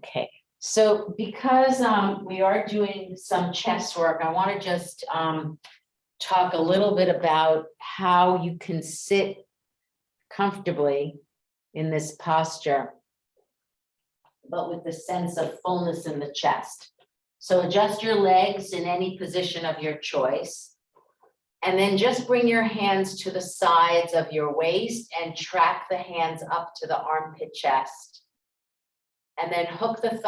Okay, so because we are doing some chest work, I want to just talk a little bit about how you can sit comfortably in this posture, but with the sense of fullness in the chest. So adjust your legs in any position of your choice. And then just bring your hands to the sides of your waist and track the hands up to the armpit chest. And then hook the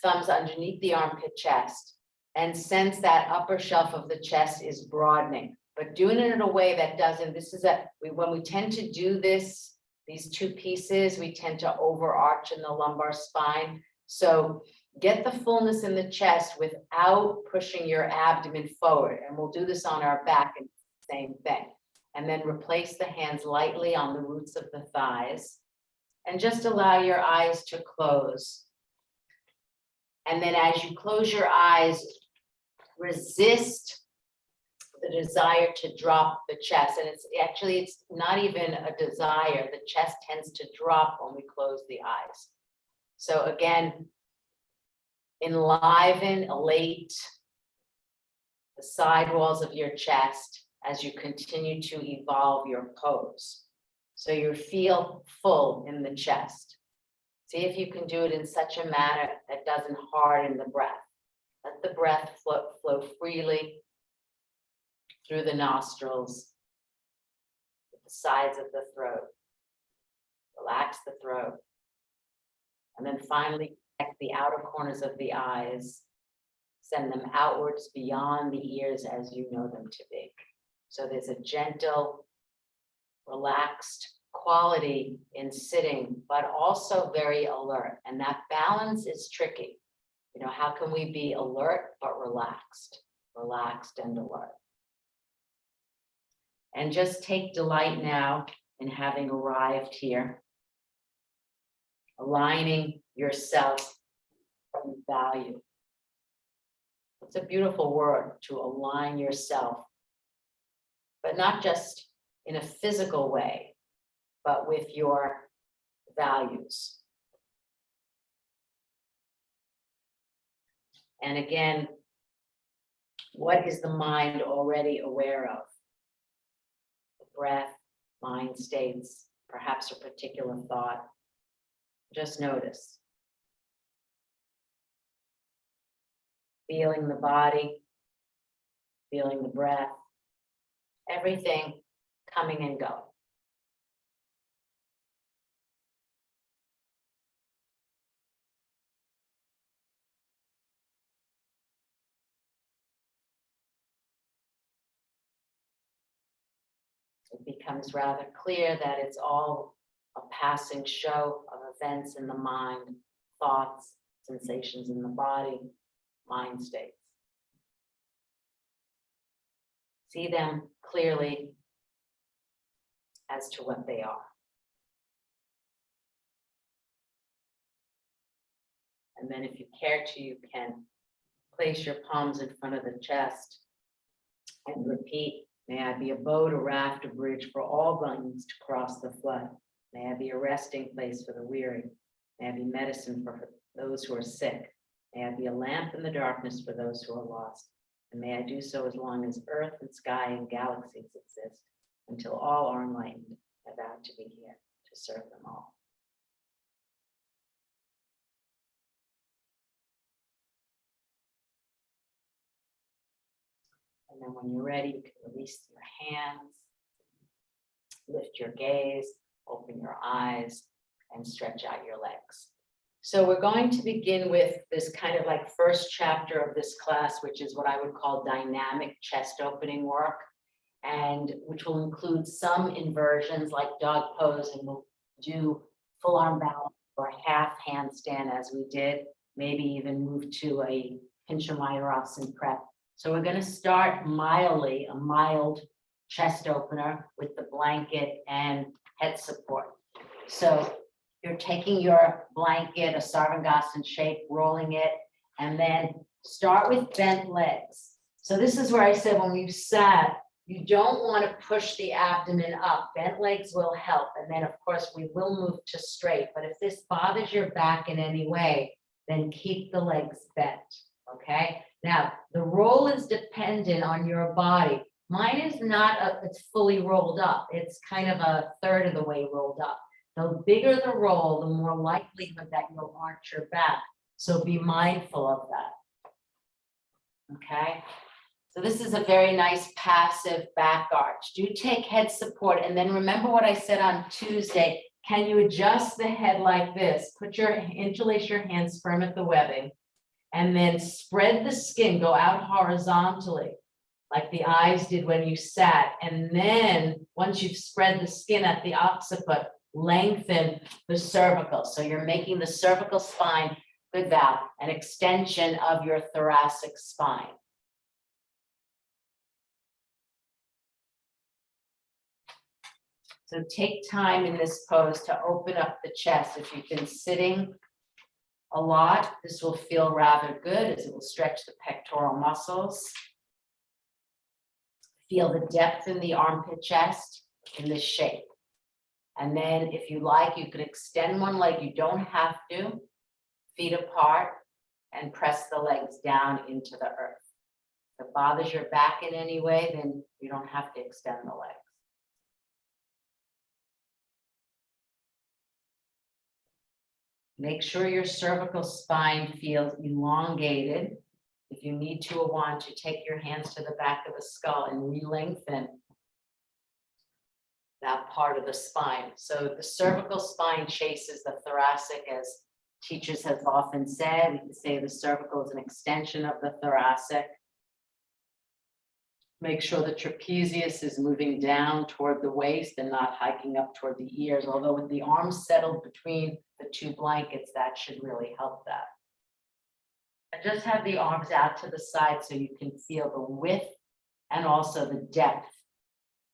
thumbs underneath the armpit chest and sense that upper shelf of the chest is broadening, but doing it in a way that doesn't, when we tend to do this, these two pieces, we tend to overarch in the lumbar spine. So get the fullness in the chest without pushing your abdomen forward. And we'll do this on our back and same thing. And then replace the hands lightly on the roots of the thighs. And just allow your eyes to close. And then as you close your eyes, resist the desire to drop the chest. And it's not even a desire. The chest tends to drop when we close the eyes. So again, enliven, elate the side walls of your chest as you continue to evolve your pose. So you feel full in the chest. See if you can do it in such a manner that doesn't harden the breath. Let the breath flow freely through the nostrils, the sides of the throat. Relax the throat. And then finally, connect the outer corners of the eyes. Send them outwards beyond the ears as you know them to be. So there's a gentle, relaxed quality in sitting, but also very alert. And that balance is tricky. You know, how can we be alert but relaxed and alert? And just take delight now in having arrived here, aligning yourself with value. It's a beautiful word, to align yourself, but not just in a physical way, but with your values. And again, what is the mind already aware of? The breath, mind states, perhaps a particular thought. Just notice. Feeling the body, feeling the breath, everything coming and going. It becomes rather clear that it's all a passing show of events in the mind, thoughts, sensations in the body, mind states. See them clearly as to what they are. And then if you care to, you can place your palms in front of the chest and repeat, may I be a boat, a raft, a bridge for all beings to cross the flood. May I be a resting place for the weary. May I be medicine for those who are sick. May I be a lamp in the darkness for those who are lost. And may I do so as long as earth and sky and galaxies exist, until all are enlightened. I vow to be here to serve them all. And then when you're ready, you can release your hands, lift your gaze, open your eyes, and stretch out your legs. So we're going to begin with this kind of like first chapter of this class, which is what I would call dynamic chest opening work, and which will include some inversions like dog pose, and we'll do full arm balance or half handstand as we did, maybe even move to a Pincha Mayurasana prep. So we're going to start mildly, a mild chest opener with the blanket and head support. So you're taking your blanket, a Sarvangasana shape, rolling it, and then start with bent legs. So this is where I said when you sat, you don't want to push the abdomen up. Bent legs will help. And then of course we will move to straight. But if this bothers your back in any way, then keep the legs bent, okay? Now, the roll is dependent on your body. Mine is not, it's fully rolled up. It's kind of a third of the way rolled up. The bigger the roll, the more likelihood that you'll arch your back. So be mindful of that, okay? So this is a very nice passive back arch. Do take head support, and then remember what I said on Tuesday. Can you adjust the head like this? Interlace your hands firm at the webbing, and then spread the skin, go out horizontally, like the eyes did when you sat. And then once you've spread the skin at the occiput, lengthen the cervical. So you're making the cervical spine, good Val, an extension of your thoracic spine. So take time in this pose to open up the chest. If you've been sitting a lot, this will feel rather good as it will stretch the pectoral muscles. Feel the depth in the armpit chest in this shape. And then if you like, you could extend one leg. You don't have to. Feet apart and press the legs down into the earth. If it bothers your back in any way, then you don't have to extend the legs. Make sure your cervical spine feels elongated. If you need to or want to, take your hands to the back of the skull and re-lengthen that part of the spine. So the cervical spine chases the thoracic, as teachers have often said. We can say the cervical is an extension of the thoracic. Make sure the trapezius is moving down toward the waist and not hiking up toward the ears. Although with the arms settled between the two blankets, that should really help that. And just have the arms out to the side so you can feel the width and also the depth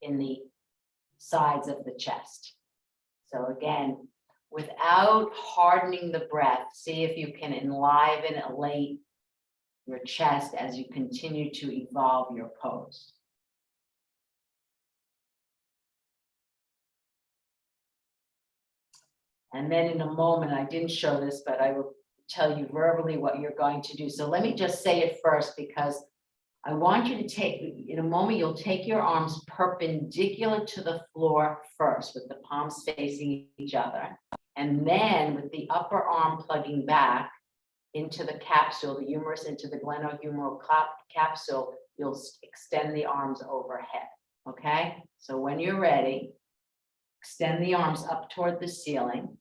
in the sides of the chest. So again, without hardening the breath, see if you can enliven, elate your chest as you continue to evolve your pose. And then in a moment, I didn't show this, but I will tell you verbally what you're going to do. So let me just say it first, because I want you to take, in a moment, you'll take your arms perpendicular to the floor first with the palms facing each other. And then with the upper arm plugging back into the capsule, the humerus into the glenohumeral capsule, you'll extend the arms overhead, okay? So when you're ready, extend the arms up toward the ceiling,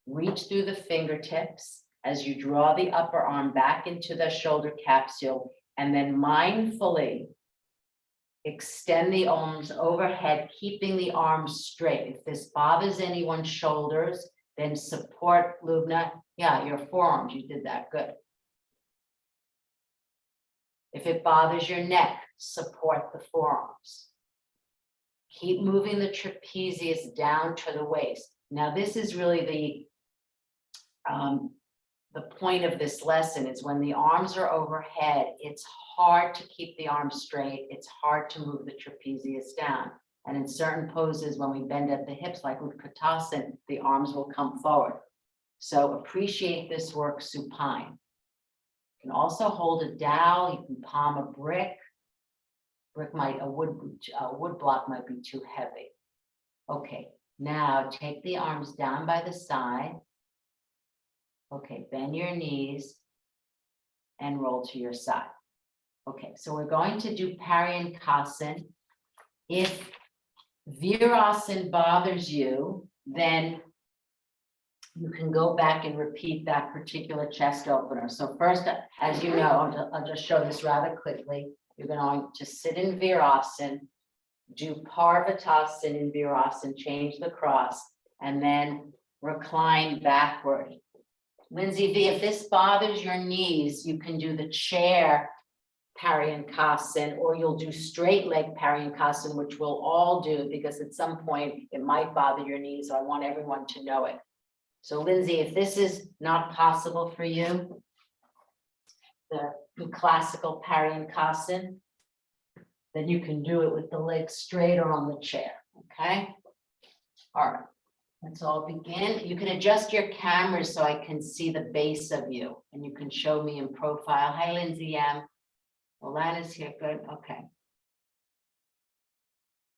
reach through the fingertips as you draw the upper arm back into the shoulder capsule, and then mindfully extend the arms overhead, keeping the arms straight. If this bothers anyone's shoulders, then support, Lubna. Yeah, your forearms, you did that, good. If it bothers your neck, support the forearms. Keep moving the trapezius down to the waist. Now, this is really the point of this lesson is when the arms are overhead, it's hard to keep the arms straight. It's hard to move the trapezius down. And in certain poses, when we bend at the hips, like Utkatasana, the arms will come forward. So appreciate this work supine. You can also hold a dowel. You can palm a brick. A wood block might be too heavy. Okay, now take the arms down by the side. Okay, bend your knees and roll to your side. Okay, so we're going to do Paryankasana. If Virasana bothers you, then you can go back and repeat that particular chest opener. So first, as you know, I'll just show this rather quickly. You're going to sit in Virasana, do Parvatasana in Virasana, change the cross, and then recline backward. Lindsay V, if this bothers your knees, you can do the chair Paryankasana, or you'll do straight leg Paryankasana, which we'll all do because at some point it might bother your knees. So I want everyone to know it. So Lindsay, if this is not possible for you, the classical Paryankasana, then you can do it with the legs straight or on the chair, okay? All right, Let's all begin. You can adjust your camera so I can see the base of you and you can show me in profile. Hi, Lindsay M. Alana's here. Good. Okay.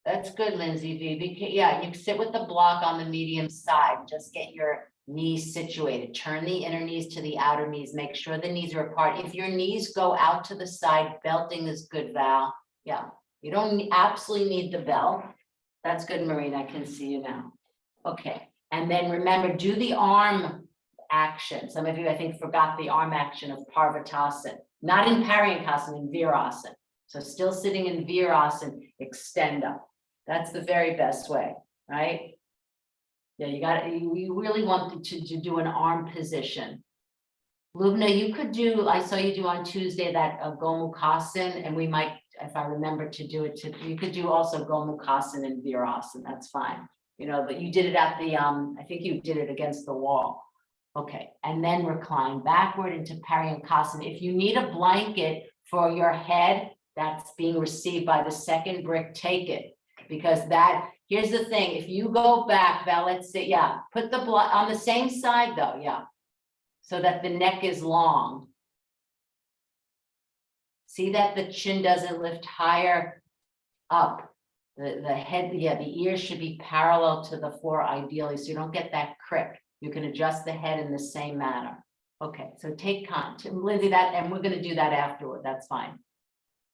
That's good, Lindsay V. Yeah, you sit with the block on the medium side. Just get your knees situated. Turn the inner knees to the outer knees. Make sure the knees are apart. If your knees go out to the side, belting is good, Val. Yeah, you don't absolutely need the belt. That's good, Marina. I can see you now. Okay, and then remember, do the arm action. Some of you, I think, forgot the arm action of Parvatasana. Not in Paryankasana, in Virasana. So still sitting in Virasana, extend up. That's the very best way, right? Yeah, you really want to do an arm position. Lubna, you could do, I saw you do on Tuesday that Gomukhasana, and we might, if I remember to do it, you could do also Gomukhasana and Virasana, that's fine. You know, but you did it at the, I think you did it against the wall. Okay, and then recline backward into Paryankasana. If you need a blanket for your head that's being received by the second brick, take it. Because that, here's the thing, if you go back, Val, let's see, yeah, put the block on the same side though, yeah. So that the neck is long. See that the chin doesn't lift higher up. The head, yeah, the ears should be parallel to the floor ideally, so you don't get that crick. You can adjust the head in the same manner. Okay, so take Lindsay, that, and we're gonna do that afterward, that's fine.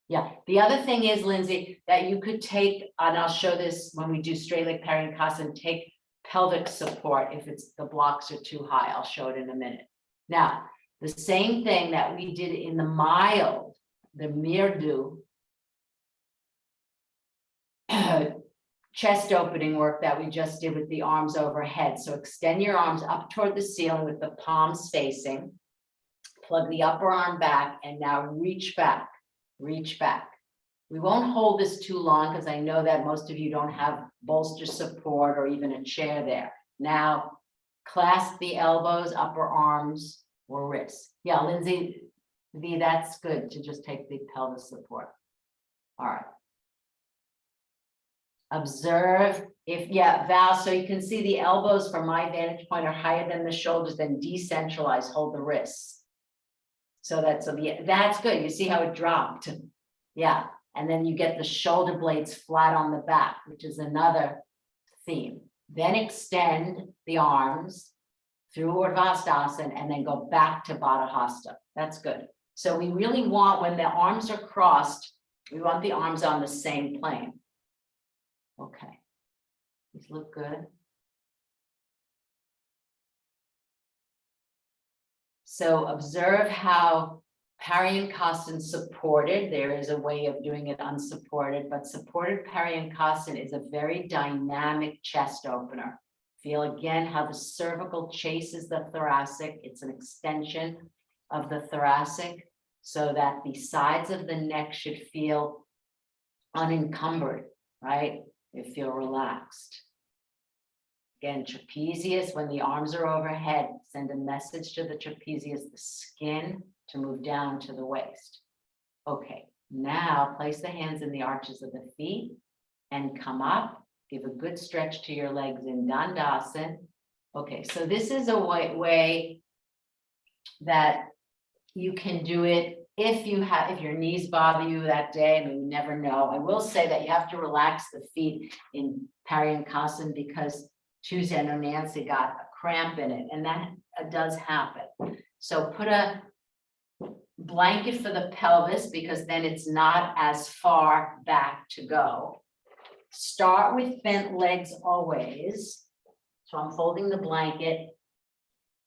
Yeah, the other thing is, Lindsay, that you could take, and I'll show this when we do straight leg Paryankasana, take pelvic support if it's the blocks are too high. I'll show it in a minute. Now, the same thing that we did in the mild, the Mirdu chest opening work that we just did with the arms overhead. So extend your arms up toward the ceiling with the palms facing, plug the upper arm back, and now reach back. Reach back. We won't hold this too long because I know that most of you don't have bolster support or even a chair there. Now, clasp the elbows, upper arms, or wrists. Yeah, Lindsay, V, that's good to just take the pelvis support. All right. Observe if, yeah, Val, so you can see the elbows from my vantage point are higher than the shoulders, then decentralize, hold the wrists. So that's good. You see how it dropped. Yeah. And then you get the shoulder blades flat on the back, which is another theme. Then extend the arms through Urdhva and then go back to Baddha Hasta. That's good. So we really want, when the arms are crossed, we want the arms on the same plane. Okay. These look good. So observe how Paryankasana supported. There is a way of doing it unsupported, but supported Paryankasana is a very dynamic chest opener. Feel again how the cervical chases the thoracic. It's an extension of the thoracic so that the sides of the neck should feel unencumbered, right? They feel relaxed. Again, trapezius, when the arms are overhead, send a message to the trapezius, the skin, to move down to the waist. Okay, now place the hands in the arches of the feet and come up. Give a good stretch to your legs in Dandasana. Okay, so this is a way that you can do it if your knees bother you that day. I mean, you never know. I will say that you have to relax the feet in Paryankasana because Tuesday, I know Nancy got a cramp in it, and that does happen. So put a blanket for the pelvis because then it's not as far back to go. Start with bent legs always. So I'm folding the blanket.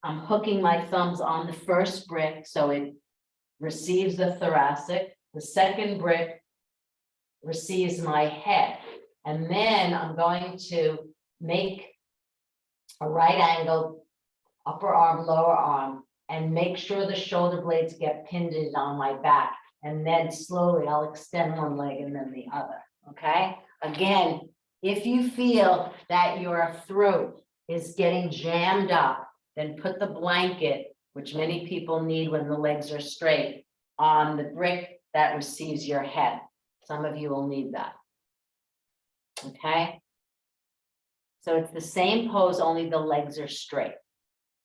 I'm hooking my thumbs on the first brick so it receives the thoracic. The second brick receives my head. And then I'm going to make a right angle, upper arm, lower arm, and make sure the shoulder blades get pinned on my back. And then slowly I'll extend one leg and then the other, okay? Again, if you feel that your throat is getting jammed up, then put the blanket, which many people need when the legs are straight, on the brick that receives your head. Some of you will need that, okay? So it's the same pose, only the legs are straight.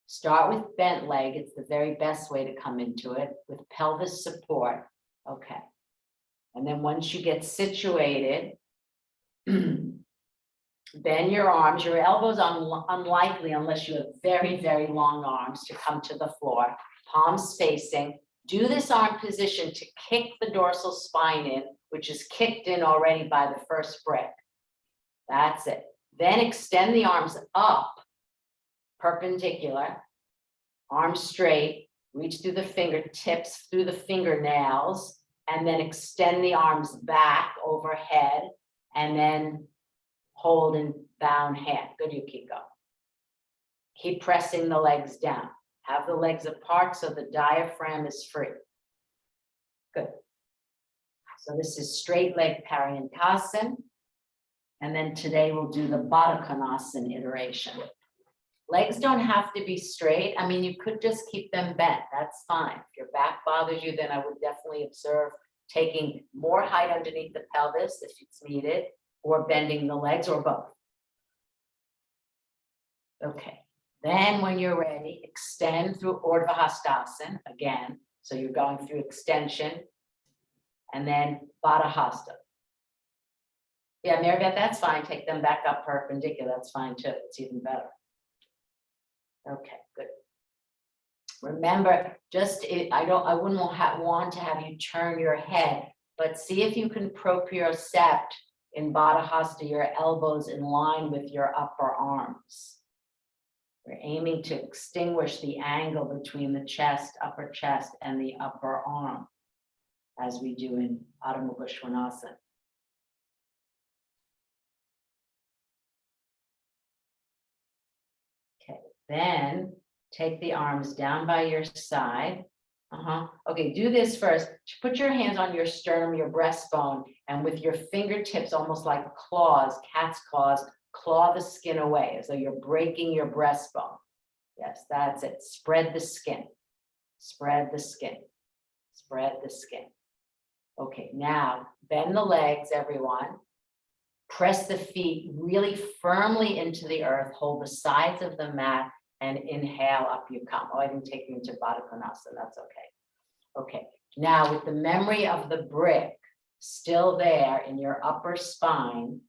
Start with bent leg. It's the very best way to come into it with pelvis support. Okay. And then once you get situated, bend your arms, your elbows are unlikely unless you have very, very long arms to come to the floor, palms facing. Do this arm position to kick the dorsal spine in, which is kicked in already by the first brick. That's it. Then extend the arms up, perpendicular, arms straight, reach through the fingertips, through the fingernails, and then extend the arms back overhead, and then hold in bound hand. Good, Yukiko. Keep pressing the legs down. Have the legs apart so the diaphragm is free. Good. So this is straight leg Paryantasan. And then today we'll do the Baddha Konasana iteration. Legs don't have to be straight. I mean, you could just keep them bent. That's fine. If your back bothers you, then I would definitely observe taking more height underneath the pelvis if it's needed, or bending the legs, or both. Okay. Then when you're ready, extend through Urdhva Hastasana again. So you're going through extension, and then Baddha Hasta. Yeah, Maribeth, that's fine. Take them back up perpendicular. That's fine too. It's even better. Okay, good. Remember, I wouldn't want to have you turn your head, but see if you can propriocept in Baddha Hasta your elbows in line with your upper arms. We're aiming to extinguish the angle between the chest, upper chest, and the upper arm, as we do in Adho Mukha Svanasana. Okay, then take the arms down by your side. Okay, do this first. Put your hands on your sternum, your breastbone, and with your fingertips, almost like claws, cat's claws, claw the skin away as though you're breaking your breastbone. Yes, that's it. Spread the skin. Spread the skin. Spread the skin. Okay, now bend the legs, everyone. Press the feet really firmly into the earth. Hold the sides of the mat and inhale, up you come. Oh, I didn't take you into Baddha Konasana. That's okay. Okay, now with the memory of the brick still there in your upper spine,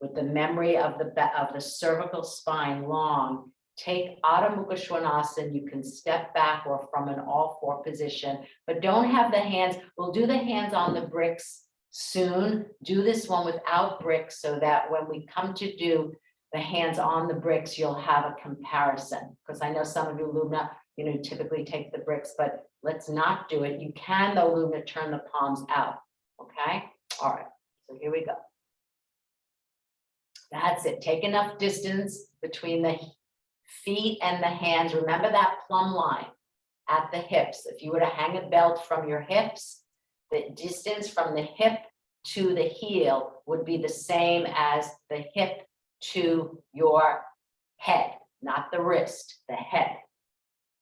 with the memory of the cervical spine long, take Adho Mukha Svanasana. You can step back or from an all-four position, but don't have the hands. We'll do the hands on the bricks soon. Do this one without bricks so that when we come to do the hands on the bricks, you'll have a comparison. Because I know some of you, Lubna, typically take the bricks, but let's not do it. You can, though, Lubna, turn the palms out. Okay? All right. So here we go. That's it. Take enough distance between the feet and the hands. Remember that plumb line at the hips. If you were to hang a belt from your hips, the distance from the hip to the heel would be the same as the hip to your head, not the wrist, the head.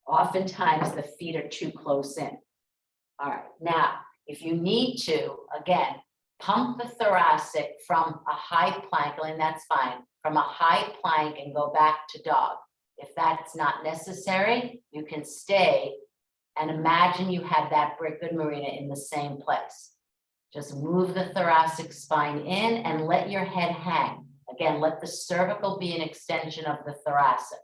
Oftentimes the feet are too close in. All right, now, if you need to, again, pump the thoracic from a high plank, and that's fine, from a high plank and go back to dog. If that's not necessary, you can stay and imagine you had that brick, good Marina, in the same place. Just move the thoracic spine in and let your head hang. Again, let the cervical be an extension of the thoracic.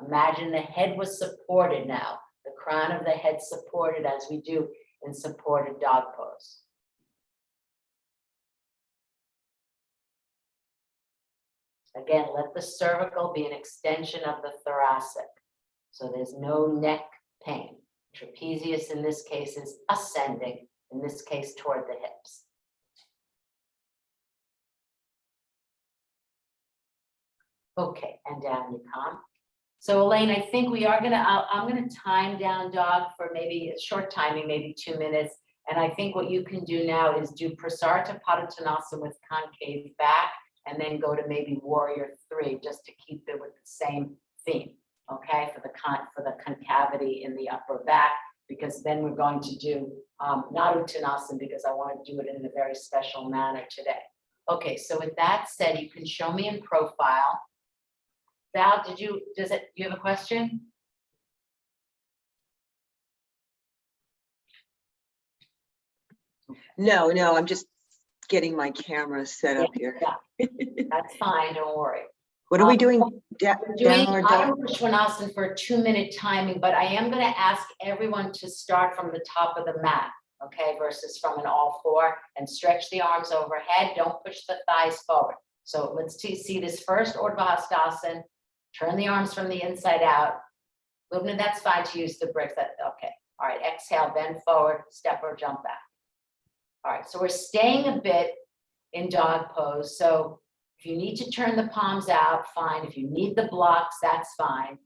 Imagine the head was supported now, the crown of the head supported as we do in supported dog pose. Again, let the cervical be an extension of the thoracic. So there's no neck pain. Trapezius in this case is ascending, in this case toward the hips. Okay, and down you come. So Elaine, I think we are I'm gonna time down dog for maybe a short timing, maybe 2 minutes. And I think what you can do now is do Prasarita Padottanasana with concave back, and then go to maybe Warrior 3, just to keep it with the same theme, okay, for the concavity in the upper back, because then we're going to do not Uttanasana, because I want to do it in a very special manner today. Okay, so with that said, you can show me in profile. Val, you have a question? No, I'm just getting my camera set up here. Yeah, that's fine, don't worry. What are we doing? We're doing Downward Ida dog? Vishwanathan for a 2-minute timing, but I am gonna ask everyone to start from the top of the mat, okay, versus from an all four, and stretch the arms overhead, don't push the thighs forward. So let's see this first Urdhva Hastasana, turn the arms from the inside out. Lubna, that's fine to use the bricks, okay. All right, exhale, bend forward, step or jump back. All right, so we're staying a bit in dog pose, so if you need to turn the palms out, fine. If you need the blocks, that's fine.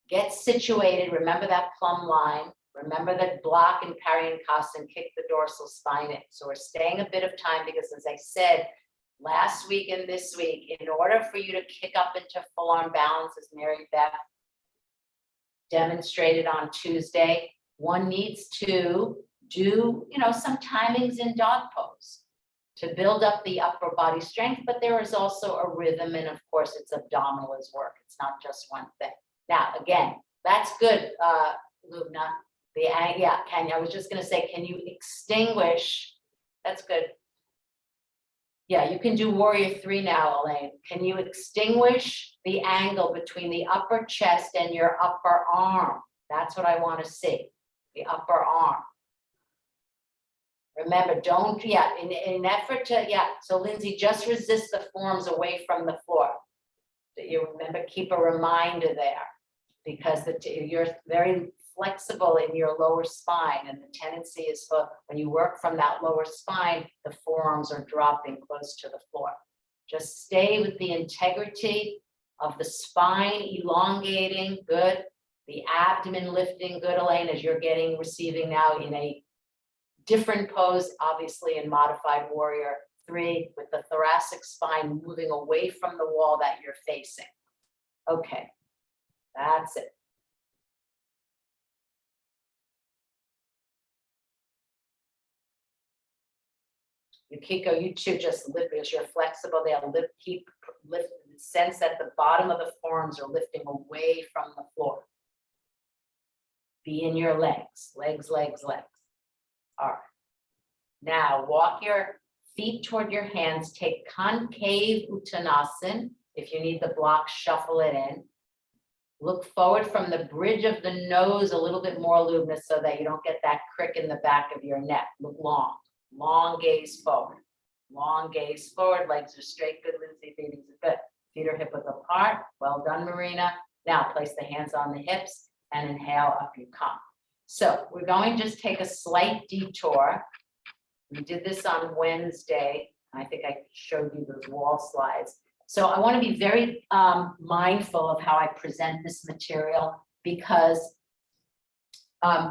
Get situated. Remember that plumb line. Remember that block and Paryankasana, kick the dorsal spine in. So we're staying a bit of time because, as I said, last week and this week, in order for you to kick up into full arm balance, as Mary Beth demonstrated on Tuesday, one needs to do, some timings in dog pose to build up the upper body strength, but there is also a rhythm, and of course it's abdominal as work. It's not just one thing. Now, again, that's good, Lubna. Kenya, I was just gonna say, can you extinguish? That's good. Yeah, you can do warrior 3 now, Elaine. Can you extinguish the angle between the upper chest and your upper arm? That's what I want to see, the upper arm. Remember, don't, in an effort to, so Lindsay, just resist the forearms away from the floor. You remember, keep a reminder there, because you're very flexible in your lower spine, and the tendency is for, when you work from that lower spine, the forearms are dropping close to the floor. Just stay with the integrity of the spine, elongating, good. The abdomen lifting, good, Elaine, as you're receiving now in a different pose, obviously in modified warrior 3, with the thoracic spine moving away from the wall that you're facing. Okay, that's it. Yukiko, you too, just lift because you're flexible. They'll keep lifting, sense that the bottom of the forearms are lifting away from the floor. Be in your legs, legs. All right. Now walk your feet toward your hands. Take concave Uttanasana. If you need the block, shuffle it in. Look forward from the bridge of the nose a little bit more, Lubna, so that you don't get that crick in the back of your neck. Look long. Long gaze forward. Long gaze forward. Legs are straight. Good, Lindsay. Feet are good. Feet are hip width apart. Well done, Marina. Now place the hands on the hips and inhale, up you come. So we're going to just take a slight detour. We did this on Wednesday. I think I showed you those wall slides. So I want to be very mindful of how I present this material, because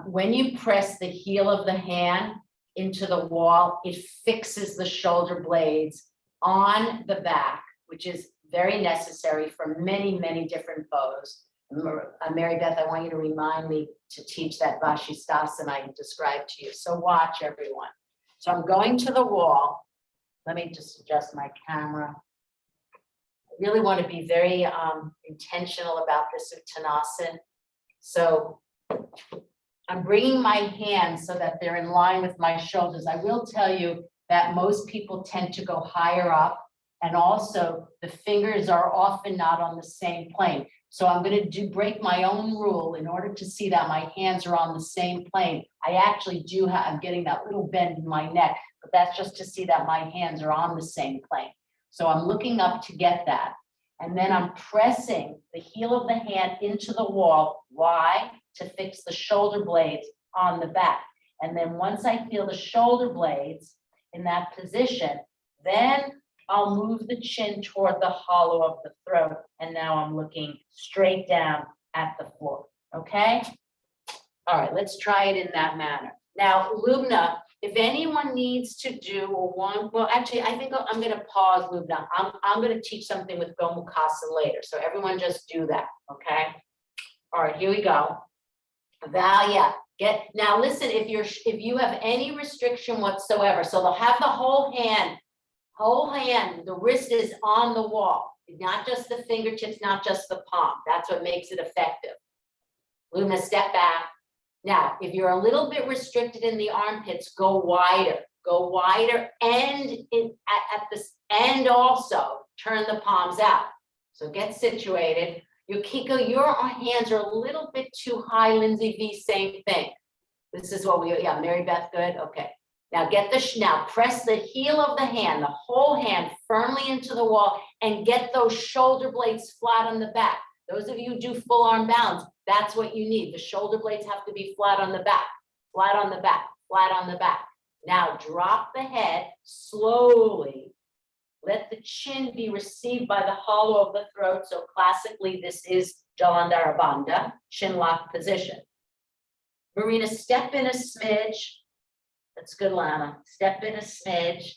when you press the heel of the hand into the wall, it fixes the shoulder blades on the back, which is very necessary for many, many different poses. Mary Beth, I want you to remind me to teach that Vashisthasana I described to you. So watch, everyone. So I'm going to the wall. Let me just adjust my camera. I really want to be very intentional about this Uttanasana. So I'm bringing my hands so that they're in line with my shoulders. I will tell you that most people tend to go higher up, and also the fingers are often not on the same plane. So I'm going to break my own rule in order to see that my hands are on the same plane. I actually I'm getting that little bend in my neck, but that's just to see that my hands are on the same plane. So I'm looking up to get that. And then I'm pressing the heel of the hand into the wall. Why? To fix the shoulder blades on the back. And then once I feel the shoulder blades in that position, then I'll move the chin toward the hollow of the throat. And now I'm looking straight down at the floor. Okay? All right, let's try it in that manner. Now, Lubna, if anyone needs to do well, actually, I think I'm going to pause, Lubna. I'm going to teach something with Gomukhasana later. So everyone just do that. Okay? All right, here we go. Valia, now listen, if you have any restriction whatsoever, so they'll have the whole hand Whole hand, the wrist is on the wall, not just the fingertips, not just the palm. That's what makes it effective. Luna, step back. Now, if you're a little bit restricted in the armpits, go wider and at this end also turn the palms out. So get situated. Yukiko, your hands are a little bit too high. Lindsay V, same thing. This is what we, yeah, Mary Beth, good, okay. Now get now press the heel of the hand, the whole hand firmly into the wall and get those shoulder blades flat on the back. Those of you who do full arm balance, that's what you need. The shoulder blades have to be flat on the back, flat on the back, flat on the back. Now drop the head slowly. Let the chin be received by the hollow of the throat. So classically, this is Jalandhara Bandha, chin lock position. Marina, step in a smidge. That's good, Lana. Step in a smidge.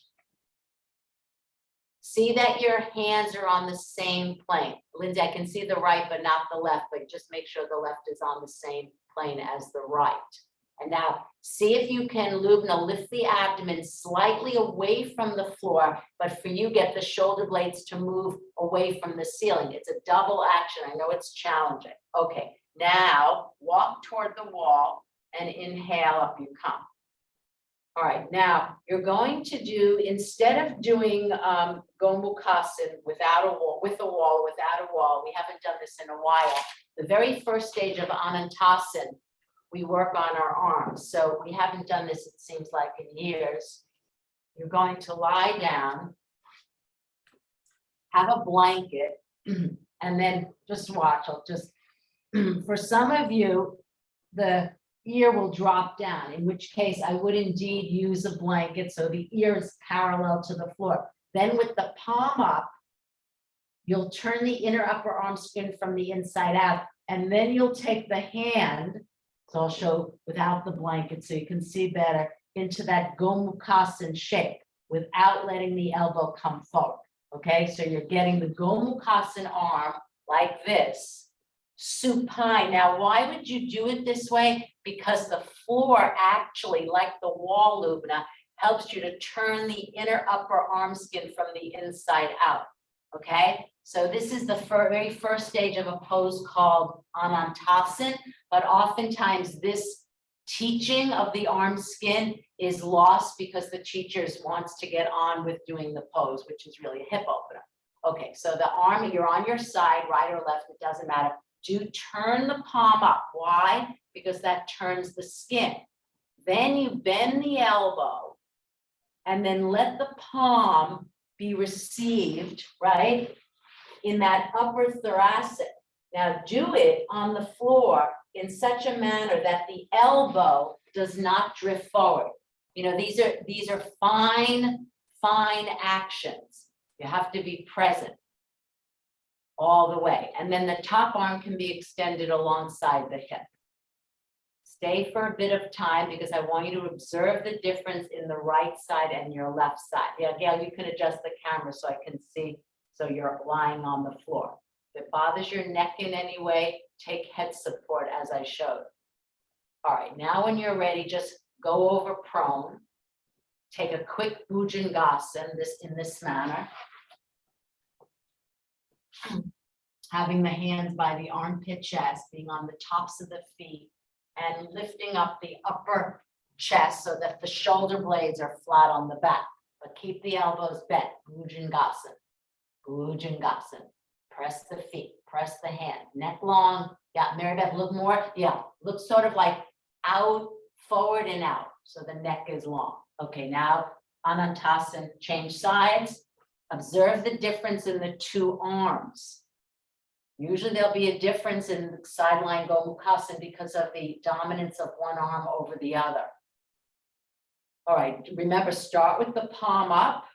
See that your hands are on the same plane. Lindsay, I can see the right, but not the left, but just make sure the left is on the same plane as the right. And now see if you can, Lubna, lift the abdomen slightly away from the floor, but for you, get the shoulder blades to move away from the ceiling. It's a double action. I know it's challenging. Okay, now walk toward the wall and inhale, up you come. All right, now you're going to do, instead of doing Gomukhasana without a wall, with a wall, without a wall, we haven't done this in a while. The very first stage of Anantasana, we work on our arms. So we haven't done this, it seems like, in years. You're going to lie down, have a blanket, and then just watch. I'll just, for some of you, the ear will drop down, in which case I would indeed use a blanket so the ear is parallel to the floor. Then with the palm up, you'll turn the inner upper arm skin from the inside out, and then you'll take the hand, so I'll show without the blanket so you can see better, into that Gomukhasana shape without letting the elbow come forward. Okay, so you're getting the Gomukhasana arm like this, supine. Now, why would you do it this way? Because the floor actually, like the wall, Lubna, helps you to turn the inner upper arm skin from the inside out. Okay, so this is the very first stage of a pose called Anantasana, but oftentimes this teaching of the arm skin is lost because the teacher wants to get on with doing the pose, which is really a hip opener. Okay, so the arm, you're on your side, right or left, it doesn't matter. Do turn the palm up. Why? Because that turns the skin. Then you bend the elbow and then let the palm be received, right, in that upper thoracic. Now do it on the floor in such a manner that the elbow does not drift forward. You know, these are fine actions. You have to be present all the way. And then the top arm can be extended alongside the hip. Stay for a bit of time because I want you to observe the difference in the right side and your left side. Yeah, Gail, you can adjust the camera so I can see, so you're lying on the floor. If it bothers your neck in any way, take head support as I showed. All right, now when you're ready, just go over prone. Take a quick Bhujangasana in this manner. Having the hands by the armpit chest, being on the tops of the feet, and lifting up the upper chest so that the shoulder blades are flat on the back, but keep the elbows bent. Bhujangasana, Bhujangasana. Press the feet, press the hand, neck long. Yeah, Mary Beth, look more. Yeah, look sort of like out, forward and out. So the neck is long. Okay, now Anantasana, change sides. Observe the difference in the two arms. Usually there'll be a difference in the sideline Gomukhasana because of the dominance of one arm over the other. All right, remember, start with the palm up.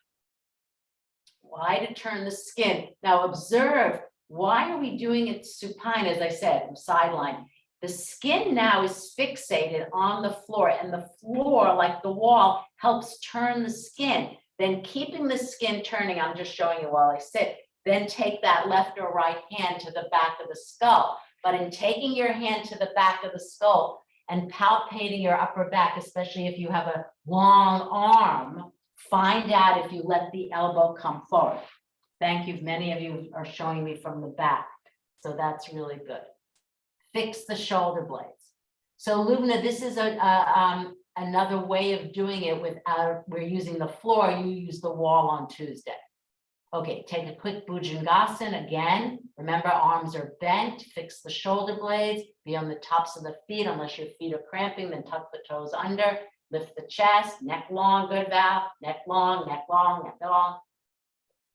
Why? To turn the skin. Now observe, why are we doing it supine, as I said, sideline? The skin now is fixated on the floor, and the floor, like the wall, helps turn the skin. Then keeping the skin turning, I'm just showing you while I sit, then take that left or right hand to the back of the skull. But in taking your hand to the back of the skull and palpating your upper back, especially if you have a long arm, Find out if you let the elbow come forward. Thank you. Many of you are showing me from the back. So that's really good. Fix the shoulder blades. So Lubna, this is another way of doing it without, we're using the floor, you use the wall on Tuesday. Okay, take a quick Bhujangasana again. Remember, arms are bent, fix the shoulder blades, be on the tops of the feet unless your feet are cramping, then tuck the toes under, lift the chest, neck long, good Val, neck long, neck long, neck long.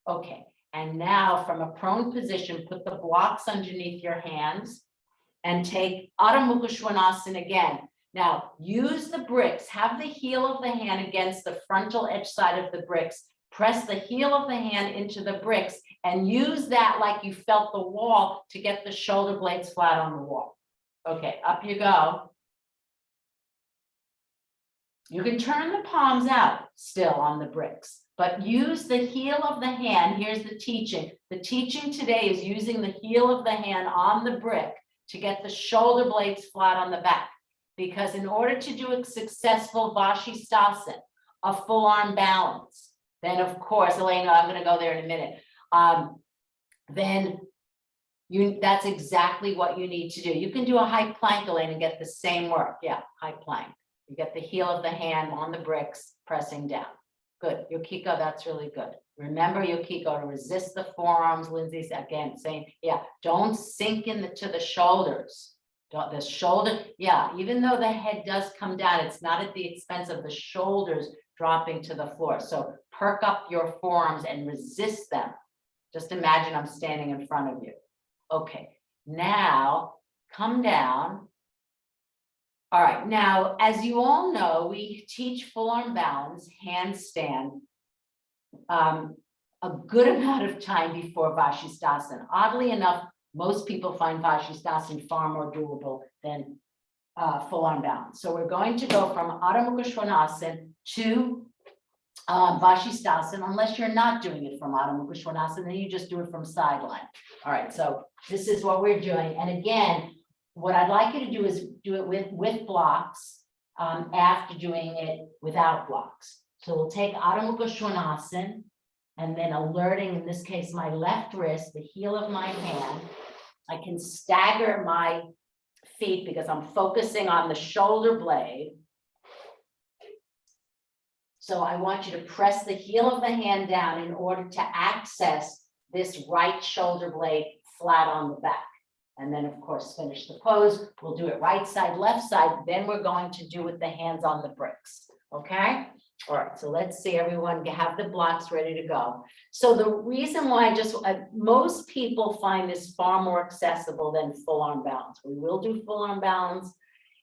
Okay, and now from a prone position, put the blocks underneath your hands and take Adho Mukha Svanasana again. Now, use the bricks, have the heel of the hand against the frontal edge side of the bricks, press the heel of the hand into the bricks and use that like you felt the wall to get the shoulder blades flat on the wall. Okay, up you go. You can turn the palms out still on the bricks, but use the heel of the hand. Here's the teaching. The teaching today is using the heel of the hand on the brick to get the shoulder blades flat on the back. Because in order to do a successful Vashisthasana, a full arm balance, then of course, Elena, I'm going to go there in a minute. Then that's exactly what you need to do. You can do a high plank, Elena, and get the same work. Yeah, high plank. You get the heel of the hand on the bricks, pressing down. Good. Yukiko, that's really good. Remember, Yukiko, to resist the forearms. Lindsay's again saying, yeah, don't sink to the shoulders. The shoulder, yeah, even though the head does come down, it's not at the expense of the shoulders dropping to the floor. So perk up your forearms and resist them. Just imagine I'm standing in front of you. Okay, now come down. All right, now, as you all know, we teach full arm balance, handstand, a good amount of time before Vashisthasana. Oddly enough, most people find Vashisthasana far more doable than full arm balance. So we're going to go from Adho Mukha Svanasana to Vashisthasana, unless you're not doing it from Adho Mukha Svanasana, then you just do it from sideline. All right, so this is what we're doing. And again, what I'd like you to do is do it with blocks after doing it without blocks. So we'll take Adho Mukha Svanasana and then alerting, in this case, my left wrist, the heel of my hand. I can stagger my feet because I'm focusing on the shoulder blade. So I want you to press the heel of the hand down in order to access this right shoulder blade flat on the back. And then, of course, finish the pose. We'll do it right side, left side. Then we're going to do with the hands on the bricks. Okay? All right, so let's see everyone have the blocks ready to go. So the reason why most people find this far more accessible than full arm balance. We will do full arm balance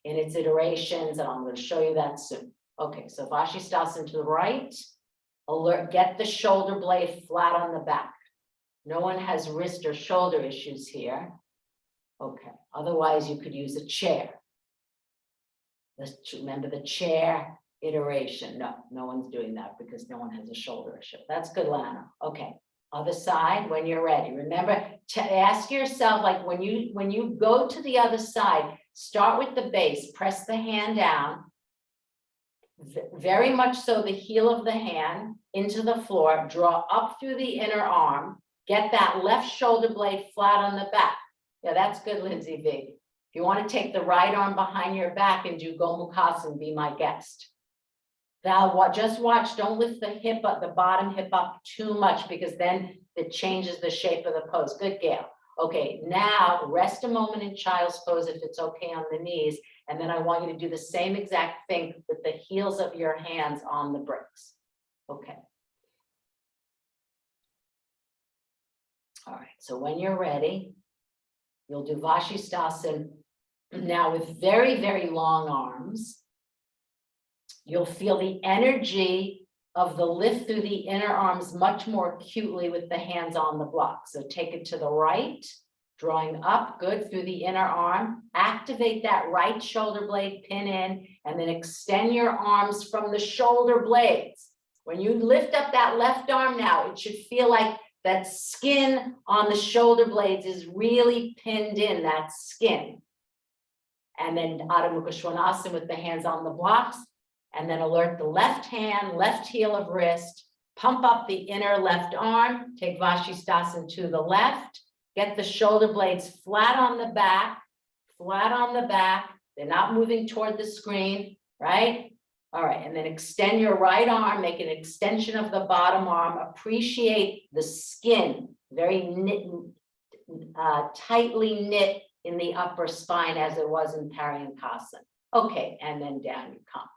in its iterations, and I'm going to show you that soon. Okay, so Vashisthasana to the right. Alert, get the shoulder blade flat on the back. No one has wrist or shoulder issues here. Okay, otherwise you could use a chair. Let's remember the chair iteration. No one's doing that because no one has a shoulder issue. That's good, Lana. Okay, other side when you're ready. Remember to ask yourself, like when you go to the other side, start with the base, press the hand down, very much so the heel of the hand into the floor, draw up through the inner arm, get that left shoulder blade flat on the back. Yeah, that's good, Lindsay V. If you want to take the right arm behind your back and do Gomukhasana, be my guest. Now, just watch, don't lift the hip up, the bottom hip up too much because then it changes the shape of the pose. Good, Gail. Okay, now rest a moment in child's pose if it's okay on the knees. And then I want you to do the same exact thing with the heels of your hands on the bricks. Okay. All right, so when you're ready, you'll do Vashisthasana now with very, very long arms. You'll feel the energy of the lift through the inner arms much more acutely with the hands on the block. So take it to the right, drawing up, good, through the inner arm. Activate that right shoulder blade, pin in, and then extend your arms from the shoulder blades. When you lift up that left arm now, it should feel like that skin on the shoulder blades is really pinned in, that skin. And then Adho Mukha Svanasana with the hands on the blocks. and then alert the left hand, left heel of wrist, pump up the inner left arm, take Vashisthasana to the left, get the shoulder blades flat on the back, they're not moving toward the screen, right? All right, and then extend your right arm, make an extension of the bottom arm, appreciate the skin, very knit, tightly knit in the upper spine as it was in Paryankasana. Okay, and then down you come.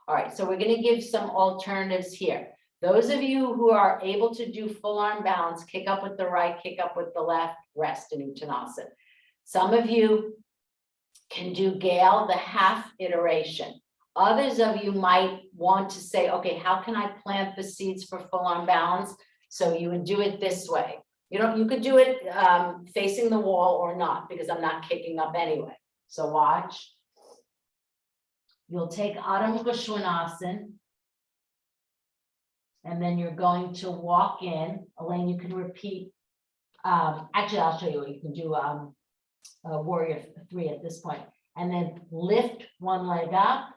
All right, so we're gonna give some alternatives here. Those of you who are able to do full arm balance, kick up with the right, kick up with the left, rest in Uttanasana. Some of you can do Gail, the half iteration. Others of you might want to say, okay, how can I plant the seeds for full arm balance? So you would do it this way. You could do it facing the wall or not, because I'm not kicking up anyway. So watch. You'll take Adho Mukha Svanasana, and then you're going to walk in. Elaine, you can repeat. Actually, I'll show you. You can do Warrior 3 at this point, and then lift one leg up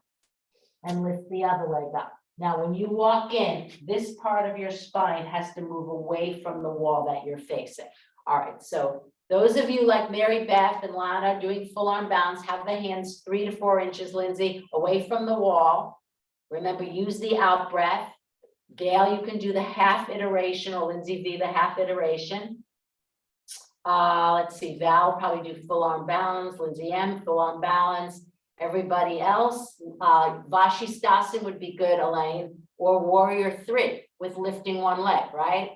and lift the other leg up. Now, when you walk in, this part of your spine has to move away from the wall that you're facing. All right, so those of you like Mary Beth and Lana doing full arm balance, have the hands 3 to 4 inches, Lindsay, away from the wall. Remember, use the out breath. Gail, you can do the half iteration, or Lindsay V, the half iteration. Let's see, Val probably do full arm balance, Lindsay M, full arm balance. Everybody else, Vashisthasana would be good, Elaine, or Warrior 3 with lifting one leg, right?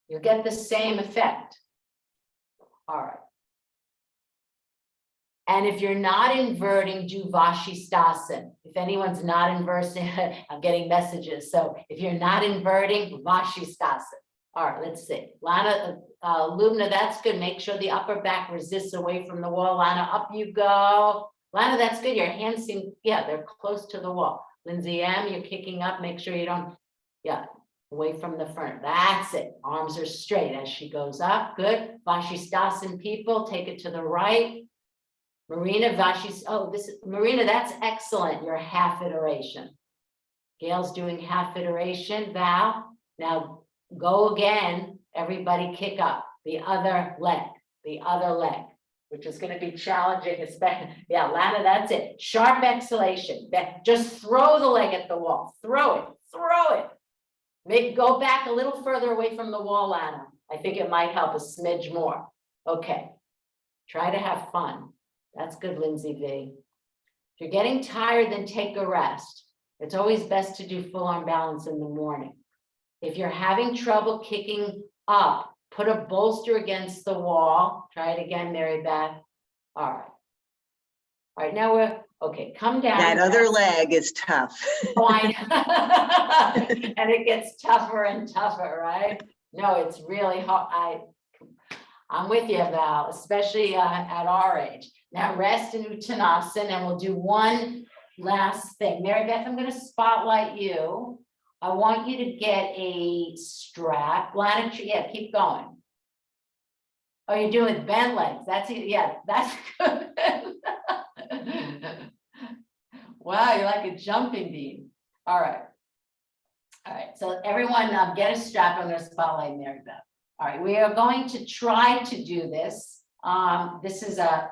You'll get the same effect. All right. And if you're not inverting, do Vashisthasana. If anyone's not inversing, I'm getting messages. So if you're not inverting, Vashisthasana. All right, let's see. Lana, Lubna, that's good. Make sure the upper back resists away from the wall. Lana, up you go. Lana, that's good. Your hands seem, yeah, they're close to the wall. Lindsay M, you're kicking up. Make sure you don't, yeah, away from the front. That's it. Arms are straight as she goes up. Good. Vashisthasana people, take it to the right. Marina, Marina, that's excellent. Your half iteration. Gail's doing half iteration. Val, now go again. Everybody kick up the other leg, which is going to be challenging, especially, yeah, Lana, that's it. Sharp exhalation. Just throw the leg at the wall. Throw it. Maybe go back a little further away from the wall, Lana. I think it might help a smidge more. Okay. Try to have fun. That's good, Lindsay V. If you're getting tired, then take a rest. It's always best to do full arm balance in the morning. If you're having trouble kicking up, put a bolster against the wall. Try it again, Mary Beth. All right, now we're, okay, come down. That other leg is tough. Fine. And it gets tougher and tougher, right? No, it's really hard. I'm with you, Val, especially at our age. Now rest in Uttanasana, and we'll do one last thing. Mary Beth, I'm going to spotlight you. I want you to get a strap. Lana, yeah, keep going. Oh, you're doing with bent legs. That's it. Yeah, that's good. Wow, you're like a jumping bean. All right. So everyone, get a strap. I'm going to spotlight Mary Beth. All right, we are going to try to do this. This is a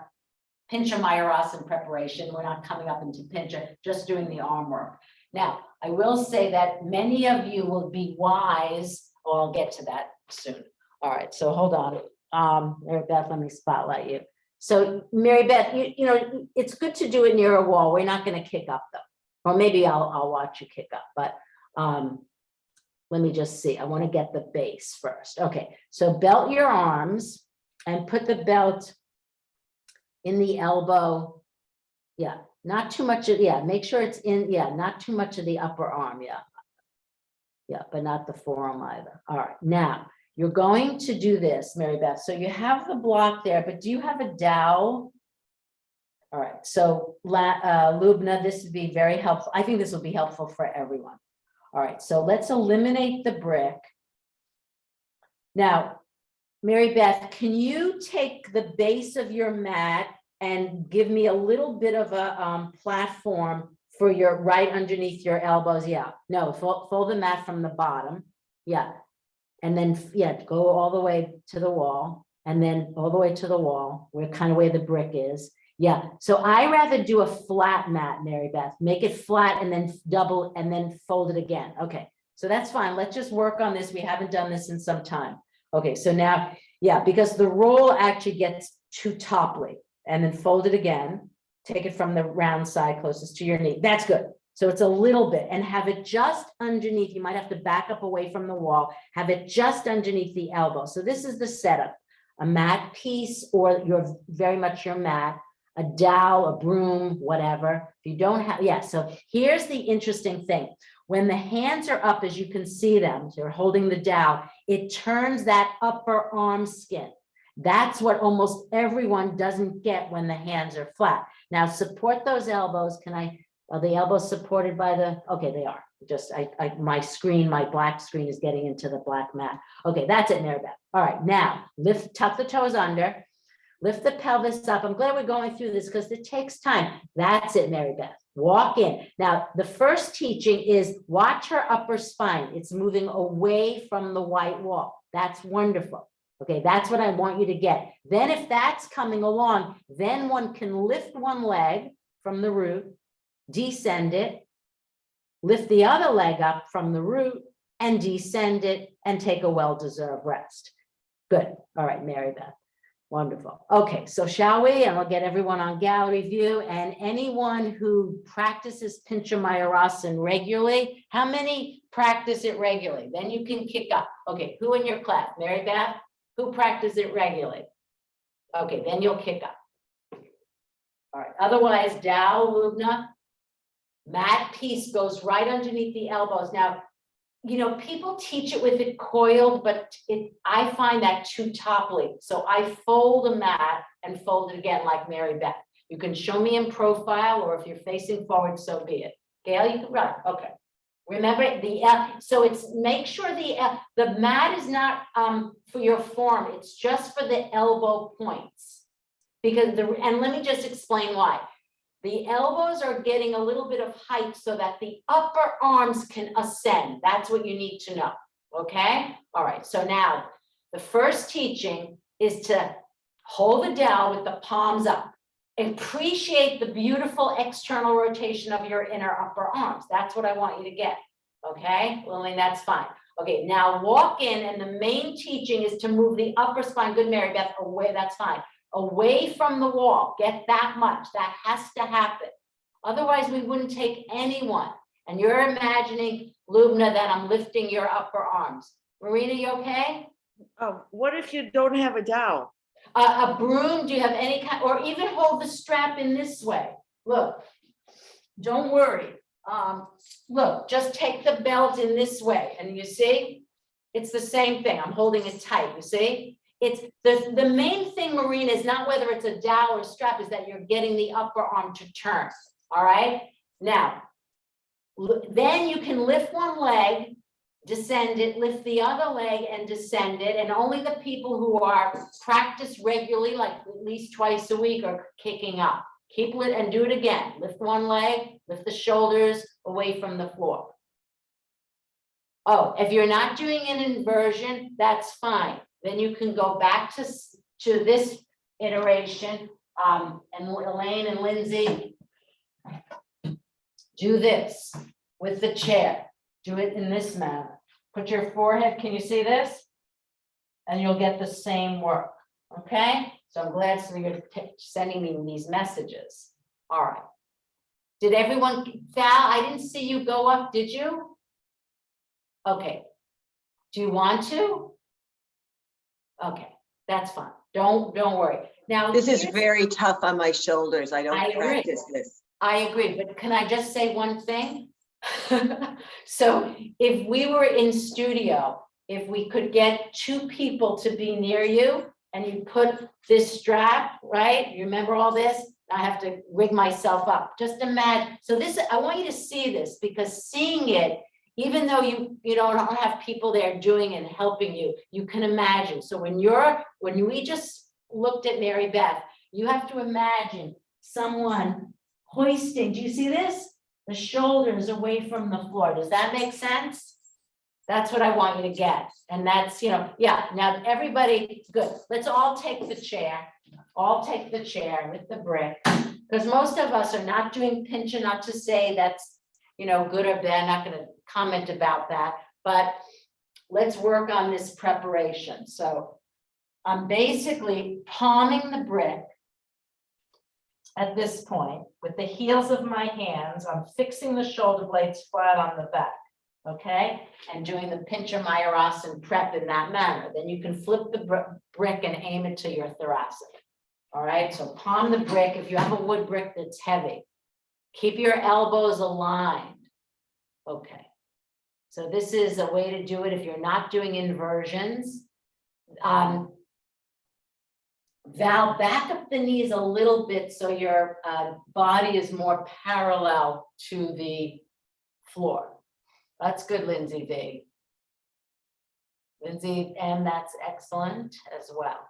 Pincha Mayurasana preparation. We're not coming up into Pincha, just doing the arm work. Now, I will say that many of you will be wise. Oh, I'll get to that soon. All right, so hold on. Mary Beth, let me spotlight you. So Mary Beth, you know, it's good to do it near a wall. We're not going to kick up though. Or maybe I'll watch you kick up, but let me just see. I want to get the base first. Okay, so belt your arms and put the belt in the elbow. Yeah, not too much of, yeah, make sure it's in, yeah, not too much of the upper arm. Yeah, but not the forearm either. All right, now you're going to do this, Mary Beth. So you have the block there, but do you have a dowel? All right, so Lubna, this would be very helpful. I think this will be helpful for everyone. All right, so let's eliminate the brick. Now, Mary Beth, can you take the base of your mat and give me a little bit of a platform for your right underneath your elbows, yeah. No, fold the mat from the bottom, yeah. And then, yeah, go all the way to the wall and then all the way to the wall, where kind of where the brick is. Yeah, so I rather do a flat mat, Mary Beth, make it flat and then double and then fold it again. Okay, so that's fine. Let's just work on this. We haven't done this in some time. Okay, so now, yeah, because the roll actually gets too topply and then fold it again. Take it from the round side closest to your knee. That's good. So it's a little bit and have it just underneath. You might have to back up away from the wall, have it just underneath the elbow. So this is the setup, a mat piece or your very much your mat, a dowel, a broom, whatever. If you don't have, yeah. So here's the interesting thing. When the hands are up, as you can see them, so you're holding the dowel, it turns that upper arm skin. That's what almost everyone doesn't get when the hands are flat. Now support those elbows. Are the elbows supported by the, okay, they are. Just, my screen, my black screen is getting into the black mat. Okay, that's it, Mary Beth. All right, now tuck the toes under, lift the pelvis up. I'm glad we're going through this because it takes time. That's it, Mary Beth. Walk in. Now, the first teaching is watch her upper spine. It's moving away from the white wall. That's wonderful. Okay, that's what I want you to get. Then if that's coming along, then one can lift one leg from the root, descend it, lift the other leg up from the root and descend it and take a well-deserved rest. Good. All right, Mary Beth. Wonderful. Okay, so shall we? And we'll get everyone on gallery view and anyone who practices Pincha Mayurasana regularly. How many practice it regularly? Then you can kick up. Okay, who in your class? Mary Beth? Who practice it regularly? Okay, then you'll kick up. All right, otherwise, Dao Lubna, mat piece goes right underneath the elbows. Now, you know, people teach it with it coiled, but I find that too topply. So I fold a mat and fold it again like Mary Beth. You can show me in profile or if you're facing forward, so be it. Gail, you can run. Okay. Remember so it's make sure the mat is not for your form. It's just for the elbow points because and let me just explain why. The elbows are getting a little bit of height so that the upper arms can ascend. That's what you need to know. Okay. All right. So now the first teaching is to hold the dowel with the palms up. Appreciate the beautiful external rotation of your inner upper arms. That's what I want you to get. Okay, Lillian, that's fine. Okay, now walk in, and the main teaching is to move the upper spine. Good, Mary Beth, away. That's fine. Away from the wall. Get that much. That has to happen. Otherwise, we wouldn't take anyone. And you're imagining, Lubna, that I'm lifting your upper arms. Marina, you okay? What if you don't have a dowel? A broom, do you have any kind, or even hold the strap in this way. Look, don't worry. Look, just take the belt in this way. And you see, it's the same thing. I'm holding it tight, you see? It's the main thing, Marina, is not whether it's a dowel or strap, is that you're getting the upper arm to turn, all right? Now, then you can lift one leg, descend it, lift the other leg and descend it. And only the people who are practice regularly, like at least twice a week, are kicking up. Keep it and do it again. Lift one leg, lift the shoulders away from the floor. Oh, if you're not doing an inversion, that's fine. Then you can go back to this iteration. And Elaine and Lindsay, do this with the chair. Do it in this manner. Put your forehead, can you see this? And you'll get the same work, okay? So I'm glad you're sending me these messages. All right. Did everyone, Val, I didn't see you go up, did you? Okay. Do you want to? Okay, that's fine. Don't worry. Now, This is very tough on my shoulders. I I don't agree. practice this. I agree, but can I just say one thing? So if we were in studio, if we could get two people to be near you and you put this strap, right? You remember all this? I have to rig myself up. Just imagine. So this, I want you to see this because seeing it, even though you don't have people there doing and helping you, you can imagine. So when we just looked at Mary Beth, you have to imagine someone hoisting. Do you see this? the shoulders away from the floor. Does that make sense? That's what I want you to get. And that's, yeah, now everybody, good. Let's all take the chair. All take the chair with the brick. Because most of us are not doing pincher, not to say that's, good or bad, not gonna comment about that, but let's work on this preparation. So I'm basically palming the brick at this point with the heels of my hands. I'm fixing the shoulder blades flat on the back, okay? And doing the pincher Mayurasana prep in that manner. Then you can flip the brick and aim it to your thoracic. All right, so palm the brick. If you have a wood brick that's heavy, keep your elbows aligned. Okay, so this is a way to do it if you're not doing inversions. Val, back up the knees a little bit so your body is more parallel to the floor. That's good, Lindsay V. Lindsay, and that's excellent as well.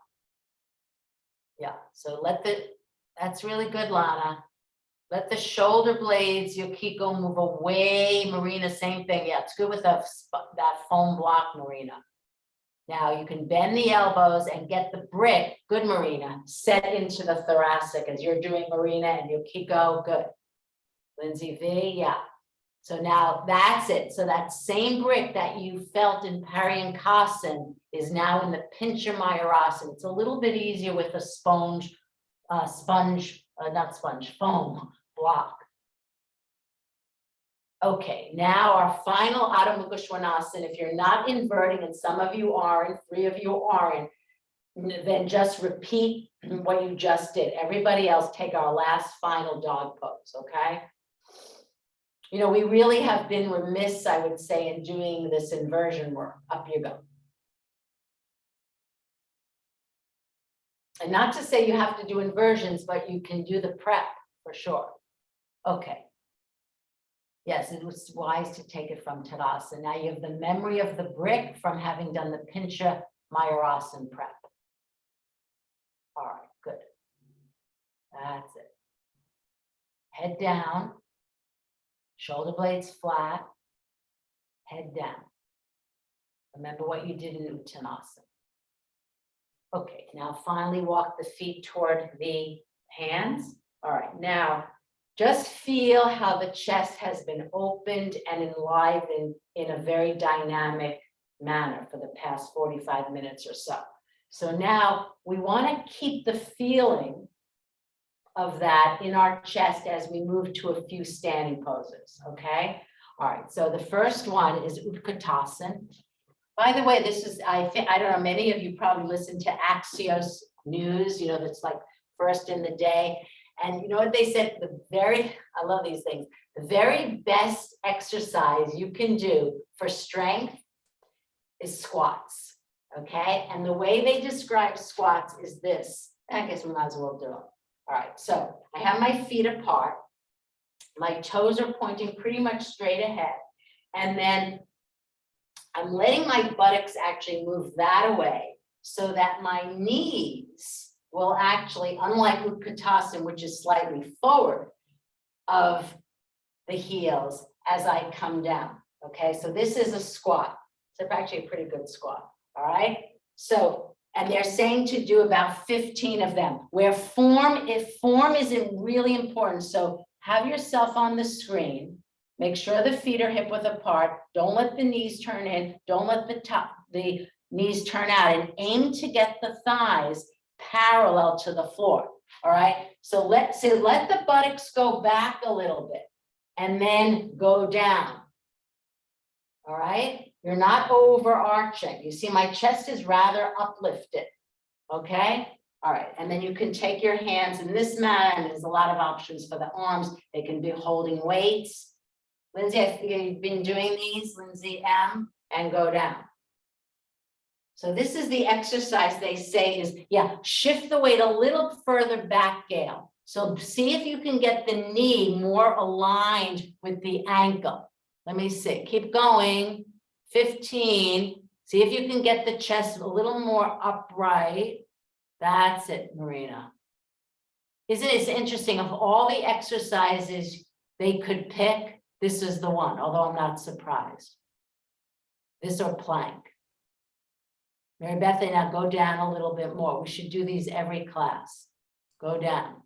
Yeah, so that's really good, Lana. Let the shoulder blades, Yukiko, move away. Marina, same thing. Yeah, it's good with that foam block, Marina. Now you can bend the elbows and get the brick, good, Marina, set into the thoracic as you're doing, Marina, and Yukiko, good. Lindsay V, yeah. So now that's it. So that same brick that you felt in Paryankasan is now in the pincher Mayurasana. It's a little bit easier with a foam block. Okay, now our final Adho Mukha Svanasana. If you're not inverting, and some of you aren't, 3 of you aren't, then just repeat what you just did. Everybody else take our last final dog pose, okay? We really have been remiss, I would say, in doing this inversion work. Up you go. And not to say you have to do inversions, but you can do the prep for sure. Okay. Yes, it was wise to take it from Tadasana. Now you have the memory of the brick from having done the pincher Mayurasana prep. All right, good. That's it. Head down, shoulder blades flat, head down. Remember what you did in Uttanasana. Okay, now finally walk the feet toward the hands. All right, now just feel how the chest has been opened and enlivened in a very dynamic manner for the past 45 minutes or so. So now we want to keep the feeling of that in our chest as we move to a few standing poses, okay? All right, so the first one is Utkatasana. By the way, this is, I don't know, many of you probably listen to Axios News, that's like first in the day. And you know what they said, I love these things, the very best exercise you can do for strength is squats, okay? And the way they describe squats is this. I guess we might as well do it. All right, so I have my feet apart. My toes are pointing pretty much straight ahead. And then I'm letting my buttocks actually move that away so that my knees will actually, unlike Utkatasana, which is slightly forward of the heels as I come down, okay? So this is a squat. It's actually a pretty good squat, all right? So, and they're saying to do about 15 of them, where form is really important. So have yourself on the screen, make sure the feet are hip width apart, don't let the knees turn in, don't let the knees turn out, and aim to get the thighs parallel to the floor. All right, so let the buttocks go back a little bit and then go down. All right, you're not overarching. You see my chest is rather uplifted. Okay, all right, and then you can take your hands in this manner, and there's a lot of options for the arms. They can be holding weights. Lindsay, I think you've been doing these, Lindsay M, and go down. So this is the exercise they say is, shift the weight a little further back, Gail. So see if you can get the knee more aligned with the ankle. Let me see, keep going, 15. See if you can get the chest a little more upright. That's it, Marina. Isn't it interesting, of all the exercises they could pick, this is the one, although I'm not surprised. This or plank. Mary Beth, now go down a little bit more. We should do these every class. Go down.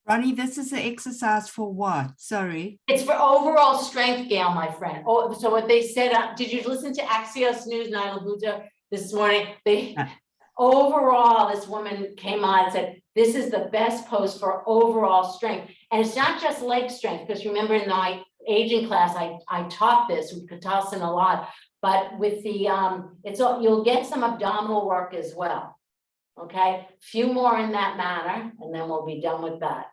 Ronnie, this is the exercise for what? Sorry. It's for overall strength, Gail, my friend. Oh, so what they said, did you listen to Axios News, Nyla Buddha, this morning? Overall, this woman came on and said, this is the best pose for overall strength. And it's not just leg strength, because remember in my aging class, I taught this with Utkatasana a lot, but with the, you'll get some abdominal work as well. Okay, few more in that manner, and then we'll be done with that.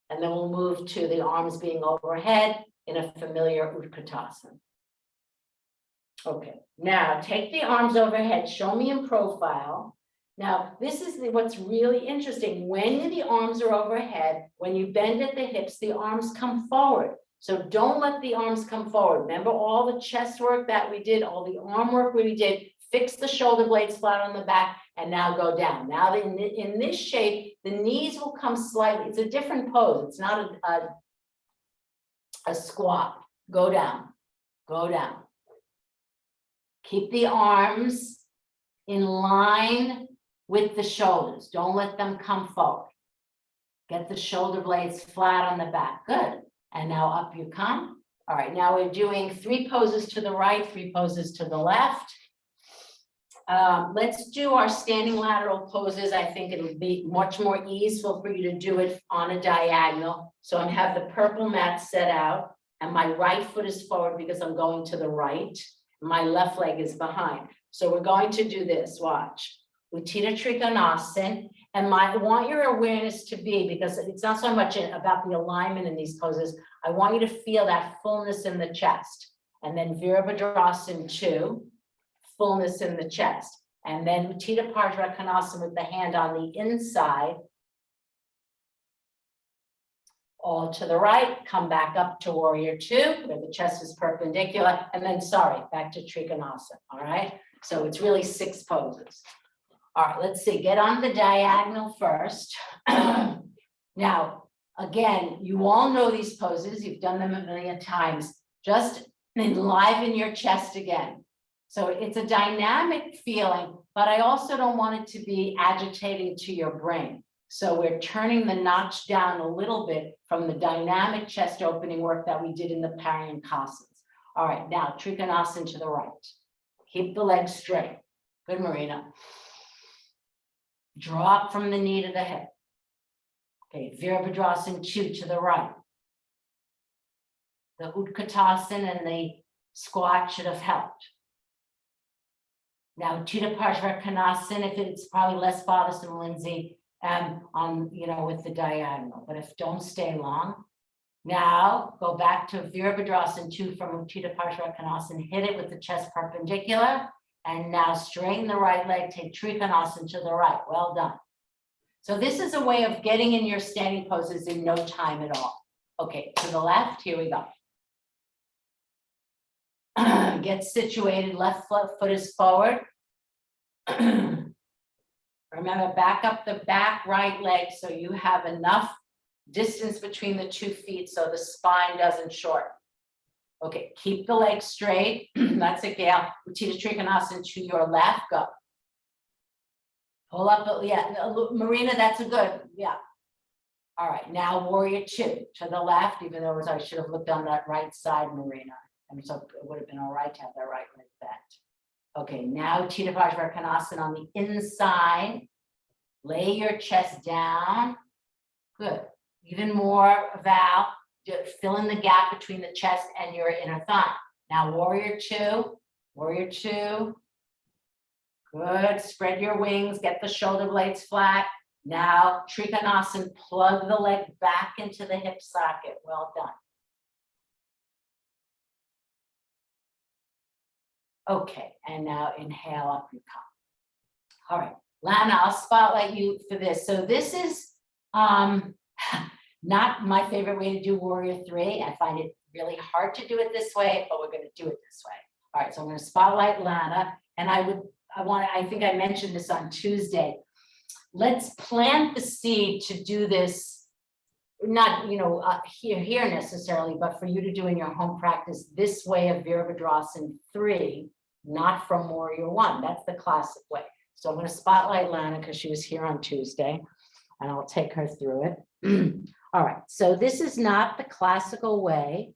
And then we'll move to the arms being overhead in a familiar Utkatasana. Okay, now take the arms overhead, show me in profile. Now, this is what's really interesting. When the arms are overhead, when you bend at the hips, the arms come forward. So don't let the arms come forward. Remember all the chest work that we did, all the arm work we did, fix the shoulder blades flat on the back, and now go down. Now in this shape, the knees will come slightly. It's a different pose. It's not a squat. Go down, go down. Keep the arms in line with the shoulders. Don't let them come forward. Get the shoulder blades flat on the back. Good. And now up you come. All right, now we're doing 3 poses to the right, 3 poses to the left. Let's do our standing lateral poses. I think it'll be much more easeful for you to do it on a diagonal. So I have the purple mat set out and my right foot is forward because I'm going to the right. My left leg is behind. So we're going to do this, watch. Utthita Trikonasana, and I want your awareness to be, because it's not so much about the alignment in these poses, I want you to feel that fullness in the chest. And then Virabhadrasana 2, fullness in the chest. And then Utthita Parshvakonasana with the hand on the inside. All to the right, come back up to Warrior 2, where the chest is perpendicular, and then, back to Trikonasana, all right? So it's really 6 poses. All right, let's see, get on the diagonal first. Now, again, you all know these poses, you've done them a million times. Just enliven your chest again. So it's a dynamic feeling, but I also don't want it to be agitating to your brain. So we're turning the notch down a little bit from the dynamic chest opening work that we did in the Paryankasans. All right, now Trikonasana to the right. Keep the legs straight. Good, Marina. Drop from the knee to the hip. Okay, Virabhadrasana 2 to the right. The Utkatasana and the squat should have helped. Now, Utthita Parshvakonasana, if it's probably less bothersome, Lindsay, with the diagonal, but if don't stay long. Now, go back to Virabhadrasana 2 from Utthita Parshvakonasana, hit it with the chest perpendicular. And now straighten the right leg, take Trikonasana to the right. Well done. So this is a way of getting in your standing poses in no time at all. Okay, to the left, here we go. Get situated, left foot is forward. Remember, back up the back right leg so you have enough distance between the 2 feet so the spine doesn't shorten. Okay, keep the legs straight. That's it, Gail. Utthita Trikonasana to your left, go. Pull up, yeah, Marina, that's a good, yeah. All right, now Warrior 2 to the left, even though I should have looked on that right side, Marina. And so it would have been all right to have that right leg bent. Okay, now Utthita Parshvakonasana on the inside. Lay your chest down. Good. Even more, Val. Fill in the gap between the chest and your inner thigh. Now Warrior 2, Warrior 2. Good, spread your wings, get the shoulder blades flat. Now Trikonasana, plug the leg back into the hip socket. Well done. Okay, and now inhale, up you come. All right, Lana, I'll spotlight you for this. So this is not my favorite way to do Warrior 3. I find it really hard to do it this way, but we're going to do it this way. All right, so I'm going to spotlight Lana, and I think I mentioned this on Tuesday. Let's plant the seed to do this not, here necessarily, but for you to do in your home practice, this way of Virabhadrasana 3, not from Warrior 1. That's the classic way. So I'm going to spotlight Lana because she was here on Tuesday, and I'll take her through it. All right, so this is not the classical way,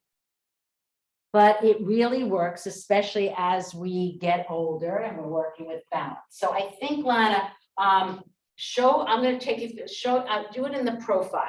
but it really works, especially as we get older and we're working with balance. So I think, Lana, I'm going to take you through, do it in the profile.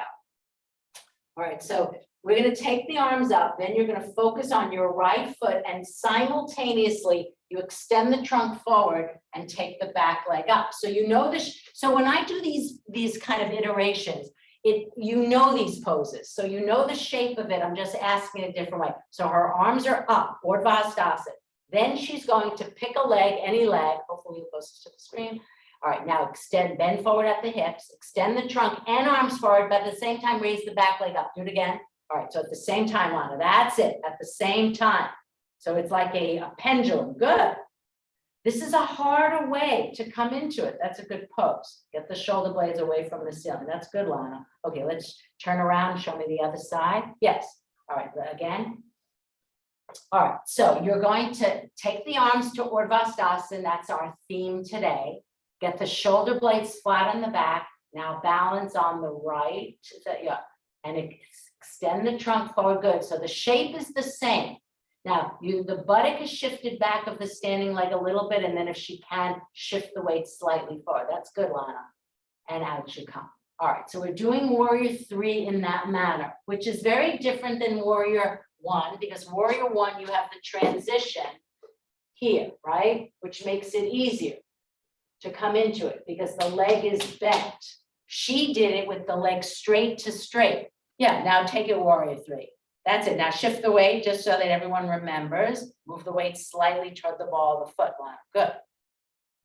All right, so we're going to take the arms up, then you're going to focus on your right foot, and simultaneously you extend the trunk forward and take the back leg up. So you know this. So when I do these kind of iterations, you know these poses. So you know the shape of it. I'm just asking a different way. So her arms are up, Urdhva Hastasana. Then she's going to pick a leg, any leg, hopefully closest to the screen. All right, now bend forward at the hips, extend the trunk and arms forward, but at the same time, raise the back leg up. Do it again. All right, so at the same time, Lana, that's it, at the same time. So it's like a pendulum, good. This is a harder way to come into it. That's a good pose. Get the shoulder blades away from the ceiling. That's good, Lana. Okay, let's turn around and show me the other side. Yes, all right, again. All right, so you're going to take the arms to Urdhva Hastasana. That's our theme today. Get the shoulder blades flat on the back. Now balance on the right, and extend the trunk forward, good. So the shape is the same. Now, the buttock is shifted back of the standing leg a little bit, and then if she can, shift the weight slightly forward. That's good, Lana. And out you come. All right, so we're doing Warrior 3 in that manner, which is very different than Warrior 1, because Warrior 1, you have the transition here, right? Which makes it easier to come into it because the leg is bent. She did it with the leg straight to straight. Yeah, now take it, Warrior 3. That's it. Now shift the weight just so that everyone remembers. Move the weight slightly toward the ball of the foot line. Good.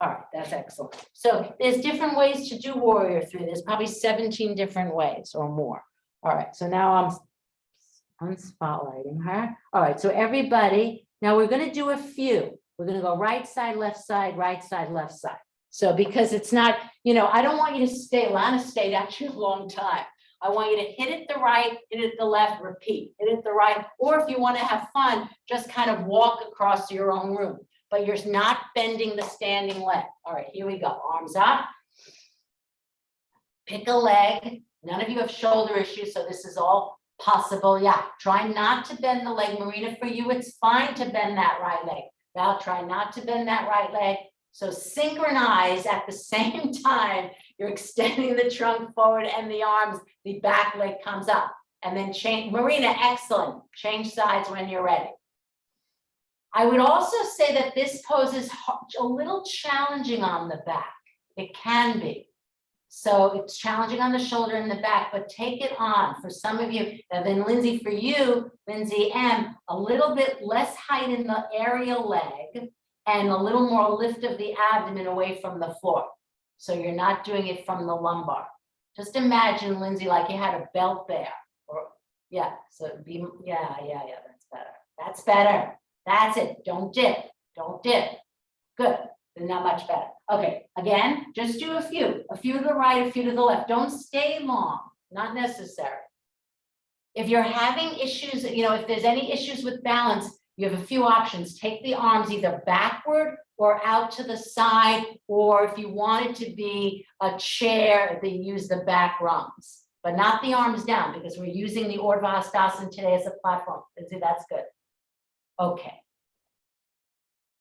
All right, that's excellent. So there's different ways to do Warrior 3. There's probably 17 different ways or more. All right, so now I'm unspotlighting her. All right, so everybody, now we're going to do a few. We're going to go right side, left side, left side. So because it's not, I don't want you to stay, Lana stayed actually a long time. I want you to hit it the right, hit it the left, repeat, hit it the right. Or if you want to have fun, just kind of walk across your own room, but you're not bending the standing leg. All right, here we go. Arms up. Pick a leg. None of you have shoulder issues, so this is all possible. Yeah, try not to bend the leg. Marina, for you, it's fine to bend that right leg. Now try not to bend that right leg. So synchronize at the same time. You're extending the trunk forward and the arms, the back leg comes up. And then change. Marina, excellent. Change sides when you're ready. I would also say that this pose is a little challenging on the back. It can be. So it's challenging on the shoulder and the back, but take it on. For some of you, and then Lindsay, for you, Lindsay M, a little bit less height in the aerial leg and a little more lift of the abdomen away from the floor. So you're not doing it from the lumbar. Just imagine, Lindsay, like you had a belt there. Or yeah, so it'd be, yeah, that's better. That's better. That's it. Don't dip. Don't dip. Good. Not much better. Okay, again, just do a few to the right, a few to the left. Don't stay long, not necessary. If you're having issues, if there's any issues with balance, you have a few options. Take the arms either backward or out to the side, or if you want it to be a chair, then use the back rungs, but not the arms down because we're using the Urdhva Hastasana today as a platform. See, that's good. Okay.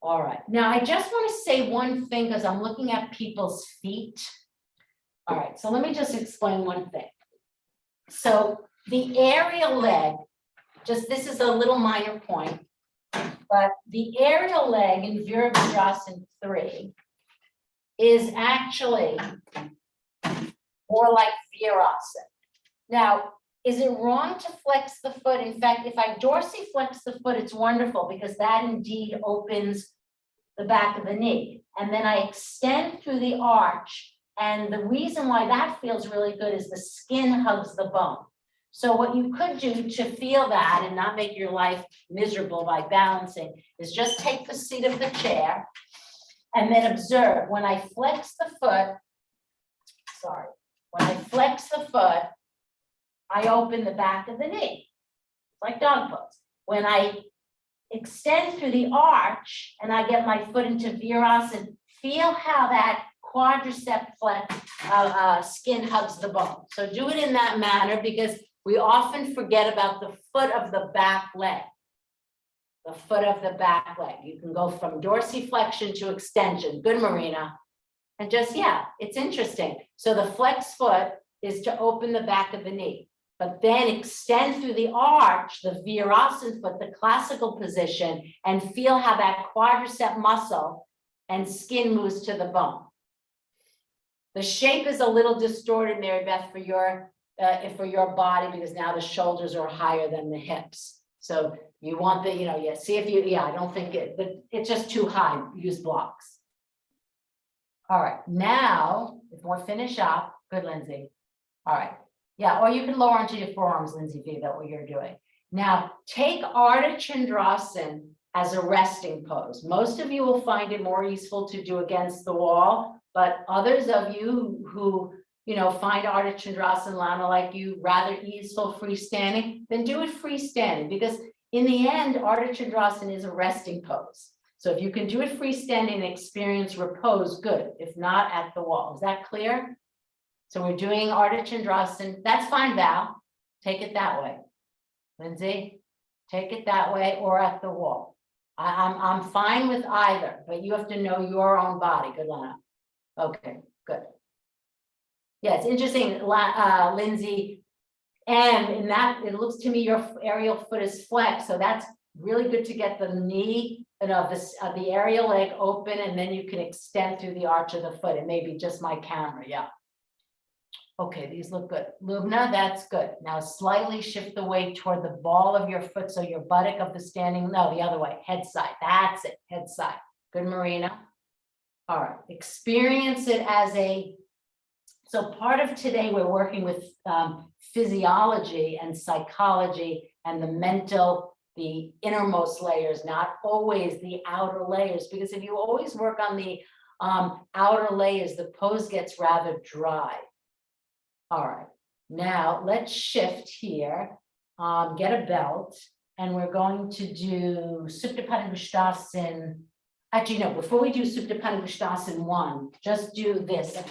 All right, now I just want to say one thing because I'm looking at people's feet. All right, so let me just explain one thing. So the aerial leg, this is a little minor point, but the aerial leg in Virabhadrasana 3 is actually more like Virasana. Now, is it wrong to flex the foot? In fact, if I dorsiflex the foot, it's wonderful because that indeed opens the back of the knee. And then I extend through the arch. And the reason why that feels really good is the skin hugs the bone. So what you could do to feel that and not make your life miserable by balancing is just take the seat of the chair and then observe when I flex the foot, when I flex the foot, I open the back of the knee, like dog pose. When I extend through the arch and I get my foot into Virasana, feel how that quadricep flex, skin hugs the bone. So do it in that manner because we often forget about the foot of the back leg. The foot of the back leg. You can go from dorsiflexion to extension. Good, Marina. And just, yeah, it's interesting. So the flex foot is to open the back of the knee, but then extend through the arch, the Virasana foot, the classical position, and feel how that quadricep muscle and skin moves to the bone. The shape is a little distorted, Mary Beth, for your body, because now the shoulders are higher than the hips. So you want the, yeah, see if you, I don't think it's just too high, use blocks. All right, now, if we're finish up, good, Lindsay. All right, yeah, or you can lower onto your forearms, Lindsay, if you know what you're doing. Now, take Ardha Chandrasana as a resting pose. Most of you will find it more useful to do against the wall, but others of you who find Ardha Chandrasana, Lana, like you, rather easeful freestanding, then do it freestanding, because in the end, Ardha Chandrasana is a resting pose. So if you can do it freestanding and experience repose, good. If not, at the wall. Is that clear? So we're doing Ardha Chandrasana. That's fine, Val. Take it that way. Lindsay, take it that way or at the wall. I'm fine with either, but you have to know your own body. Good, Lana. Okay, good. Yeah, it's interesting, Lindsay. And in that, it looks to me your aerial foot is flexed. So that's really good to get the knee and the aerial leg open, and then you can extend through the arch of the foot. It may be just my camera, yeah. Okay, these look good. Lubna, that's good. Now slightly shift the weight toward the ball of your foot, so your buttock of the standing, no, the other way, head side. That's it, head side. Good, Marina. All right, experience it as so part of today, we're working with physiology and psychology and the mental, the innermost layers, not always the outer layers, because if you always work on the outer layers, the pose gets rather dry. All right, now let's shift here, get a belt, and we're going to do Supta Padangusthasana. Actually, no, before we do Supta Padangusthasana 1, just do this, a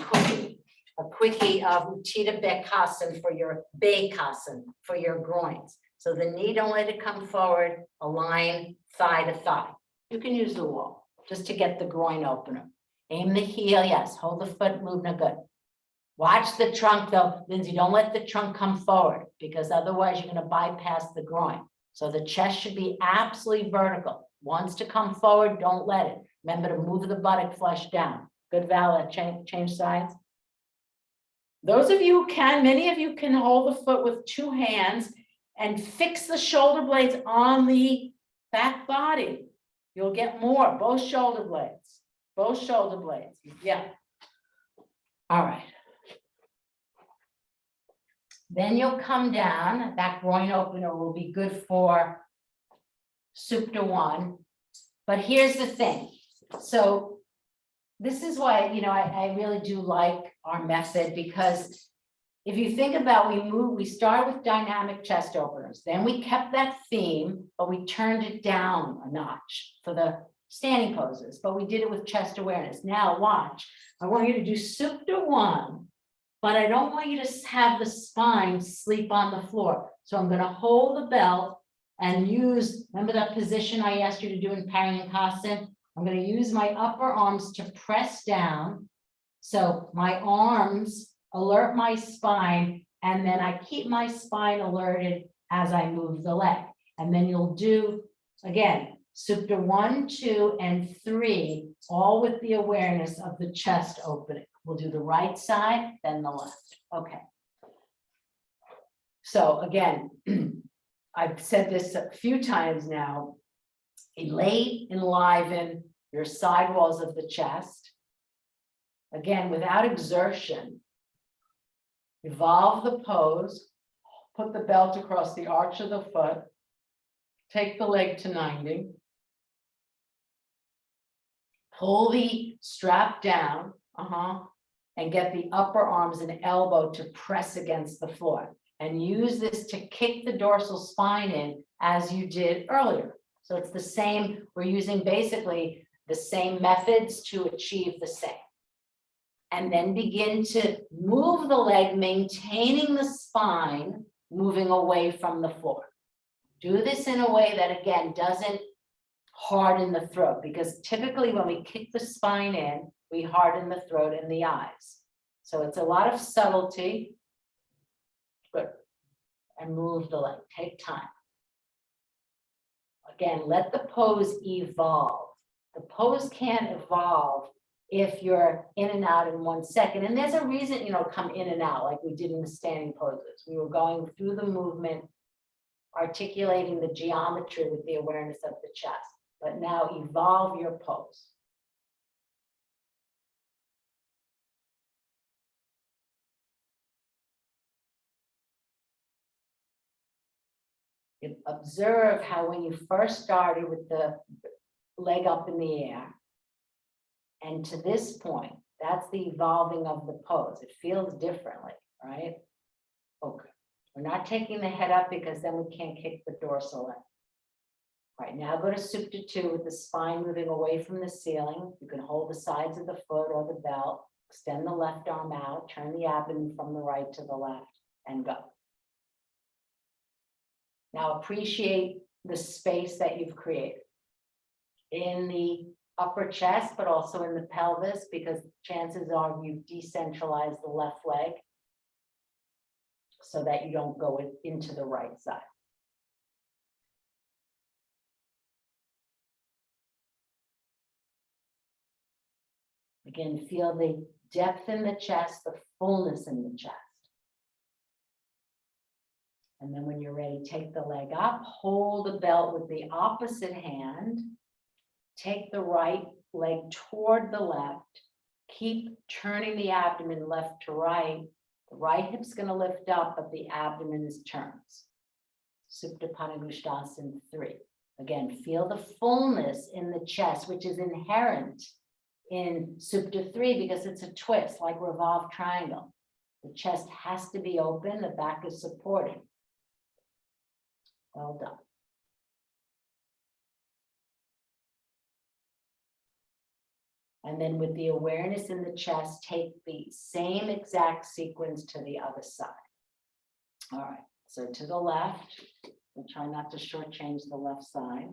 quickie of Uttita Baddhasana for your Bekasana, for your groins. So the knee, don't let it come forward, align thigh to thigh. You can use the wall just to get the groin opener. Aim the heel, yes, hold the foot, Lubna, good. Watch the trunk though, Lindsay, don't let the trunk come forward, because otherwise you're gonna bypass the groin. So the chest should be absolutely vertical. Wants to come forward, don't let it. Remember to move the buttock flush down. Good, Val, change sides. Those of you who can, many of you can hold the foot with 2 hands and fix the shoulder blades on the back body. You'll get more, both shoulder blades, yeah. All right. Then you'll come down, that groin opener will be good for Supta 1. But here's the thing. So this is why, I really do like our method, because if you think about, we started with dynamic chest openers, then we kept that theme, but we turned it down a notch for the standing poses, but we did it with chest awareness. Now watch, I want you to do Supta 1, but I don't want you to have the spine sleep on the floor. So I'm going to hold the belt and use, remember that position I asked you to do in Parayunkasana? I'm going to use my upper arms to press down. So my arms alert my spine, and then I keep my spine alerted as I move the leg. And then you'll do, again, Supta 1, 2, and 3, all with the awareness of the chest opening. We'll do the right side, then the left. Okay. So again, I've said this a few times now, elate, enliven your side walls of the chest. Again, without exertion, evolve the pose, put the belt across the arch of the foot, take the leg to 90, pull the strap down, and get the upper arms and elbow to press against the floor. and use this to kick the dorsal spine in as you did earlier. So it's the same, we're using basically the same methods to achieve the same. And then begin to move the leg, maintaining the spine, moving away from the floor. Do this in a way that, again, doesn't harden the throat, because typically when we kick the spine in, we harden the throat and the eyes. So it's a lot of subtlety. Good. And move the leg, take time. Again, let the pose evolve. The pose can't evolve if you're in and out in 1 second. And there's a reason, come in and out like we did in the standing poses. We were going through the movement, articulating the geometry with the awareness of the chest. But now evolve your pose. Observe how when you first started with the leg up in the air, and to this point, that's the evolving of the pose. It feels differently, right? Okay. We're not taking the head up because then we can't kick the dorsal in. All right, now go to Supta 2 with the spine moving away from the ceiling. You can hold the sides of the foot or the belt, extend the left arm out, turn the abdomen from the right to the left, and go. Now appreciate the space that you've created in the upper chest, but also in the pelvis, because chances are you've decentralized the left leg so that you don't go into the right side. Again, feel the depth in the chest, the fullness in the chest. And then when you're ready, take the leg up, hold the belt with the opposite hand, take the right leg toward the left, keep turning the abdomen left to right. The right hip's going to lift up, but the abdomen turns. Supta Padangusthasana 3. Again, feel the fullness in the chest, which is inherent in Supta 3 because it's a twist, like revolved triangle. The chest has to be open, the back is supporting. Well done. And then with the awareness in the chest, take the same exact sequence to the other side. All right, so to the left, we'll try not to shortchange the left side.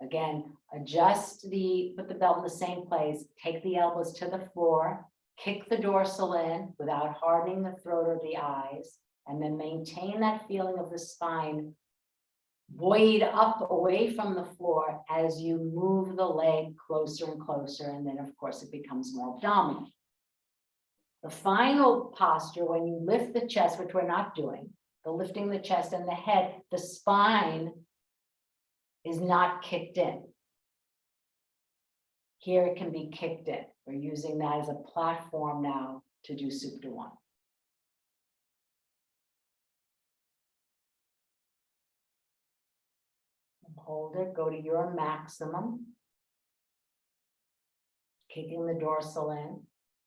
Again, put the belt in the same place, take the elbows to the floor, kick the dorsal in without hardening the throat or the eyes, and then maintain that feeling of the spine buoyed up away from the floor as you move the leg closer and closer, and then of course it becomes more abdominal. The final posture, when you lift the chest, which we're not doing, the lifting the chest and the head, the spine is not kicked in. Here it can be kicked in. We're using that as a platform now to do Supta 1. Hold it, go to your maximum. Kicking the dorsal in,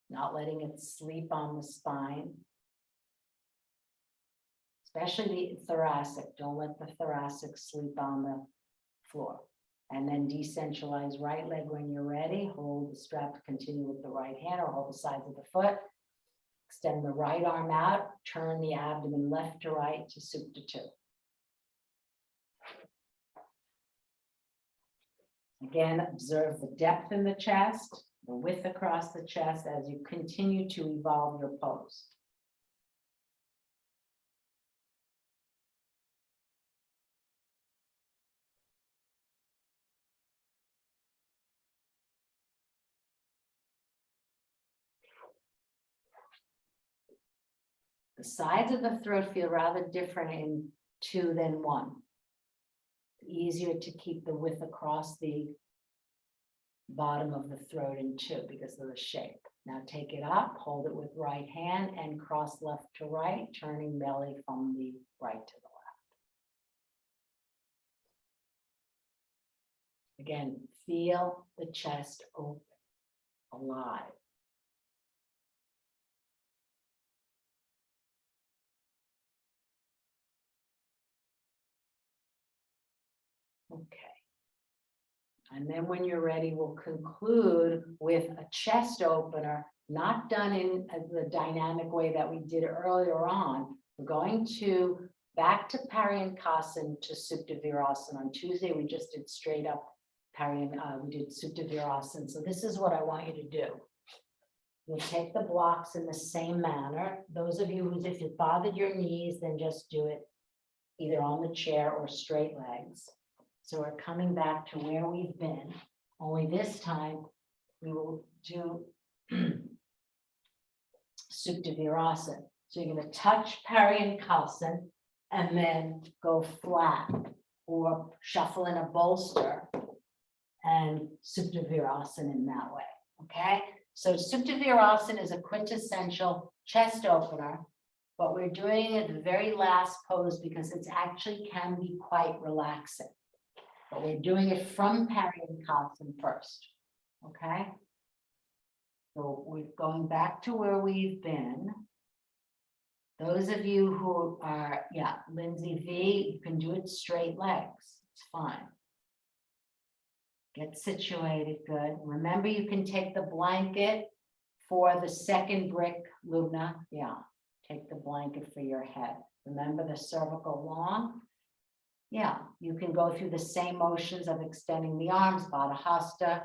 not letting it sleep on the spine. Especially the thoracic, don't let the thoracic sleep on the floor. And then decentralize right leg when you're ready. Hold the strap to continue with the right hand or hold the sides of the foot. Extend the right arm out, turn the abdomen left to right to Supta 2. Again, observe the depth in the chest, the width across the chest as you continue to evolve your pose. The sides of the throat feel rather different in 2 than 1. Easier to keep the width across the bottom of the throat in 2 because of the shape. Now take it up, hold it with right hand and cross left to right, turning belly from the right to the left. Again, feel the chest open, alive. Okay. And then when you're ready, we'll conclude with a chest opener, not done in the dynamic way that we did earlier on. We're going to back to Paryankasan to Supta Virasana. On Tuesday, we just did straight up we did Supta Virasana. So this is what I want you to do. You'll take the blocks in the same manner. Those of you who, if it bothered your knees, then just do it either on the chair or straight legs. So we're coming back to where we've been, only this time we will do Supta Virasana. So you're going to touch Paryankasan and then go flat or shuffle in a bolster and Supta Virasana in that way, okay? So Supta Virasana is a quintessential chest opener, but we're doing it the very last pose because it's actually can be quite relaxing. But we're doing it from Paryankasan first, okay? So we're going back to where we've been. Those of you who are, Lindsay V, you can do it straight legs, it's fine. Get situated, good. Remember, you can take the blanket for the second brick, Lubna, take the blanket for your head. Remember the cervical long? Yeah, you can go through the same motions of extending the arms, Baddha Hasta.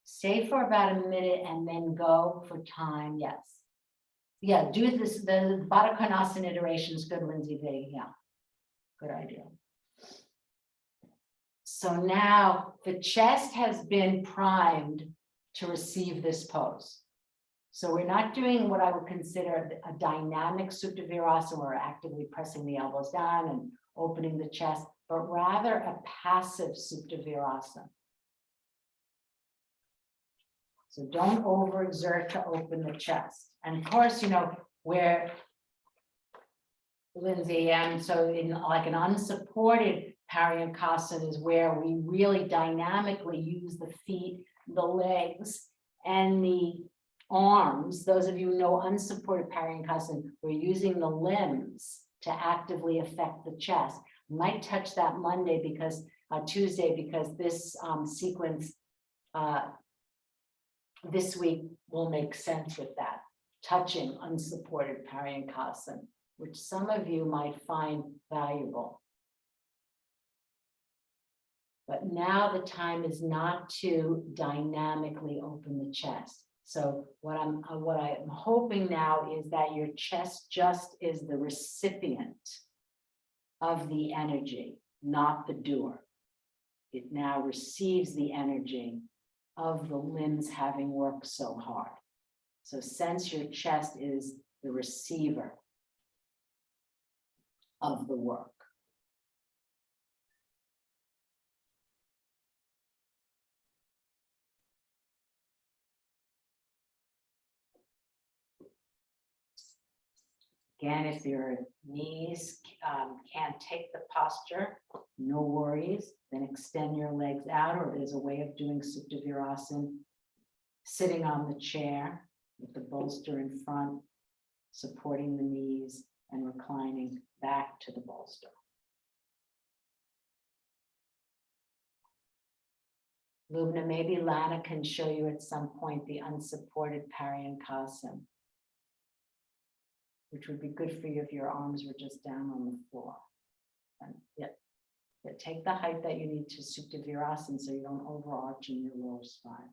Stay for about a minute and then go for time, yes. Yeah, do this, the Baddha Konasana iterations, good, Lindsay V, yeah. Good idea. So now the chest has been primed to receive this pose. So we're not doing what I would consider a dynamic Supta Virasana, where we're actively pressing the elbows down and opening the chest, but rather a passive Supta Virasana. So don't overexert to open the chest. And of course, you know, where Lindsay, and so in like an unsupported Paryankasana is where we really dynamically use the feet, the legs, and the arms. Those of you who know unsupported Paryankasana, we're using the limbs to actively affect the chest. I might touch that Monday because Tuesday, because this sequence this week will make sense with that, touching unsupported Paryankasana, which some of you might find valuable. But now the time is not to dynamically open the chest. So what I'm hoping now is that your chest just is the recipient of the energy, not the doer. It now receives the energy of the limbs having worked so hard. So sense your chest is the receiver of the work. Again, if your knees can't take the posture, no worries. Then extend your legs out, or there's a way of doing Supta Virasana, sitting on the chair with the bolster in front, supporting the knees and reclining back to the bolster. Lubna, maybe Lana can show you at some point the unsupported Paryankasana, which would be good for you if your arms were just down on the floor. And take the height that you need to Supta Virasana so you don't overarch in your lower spine.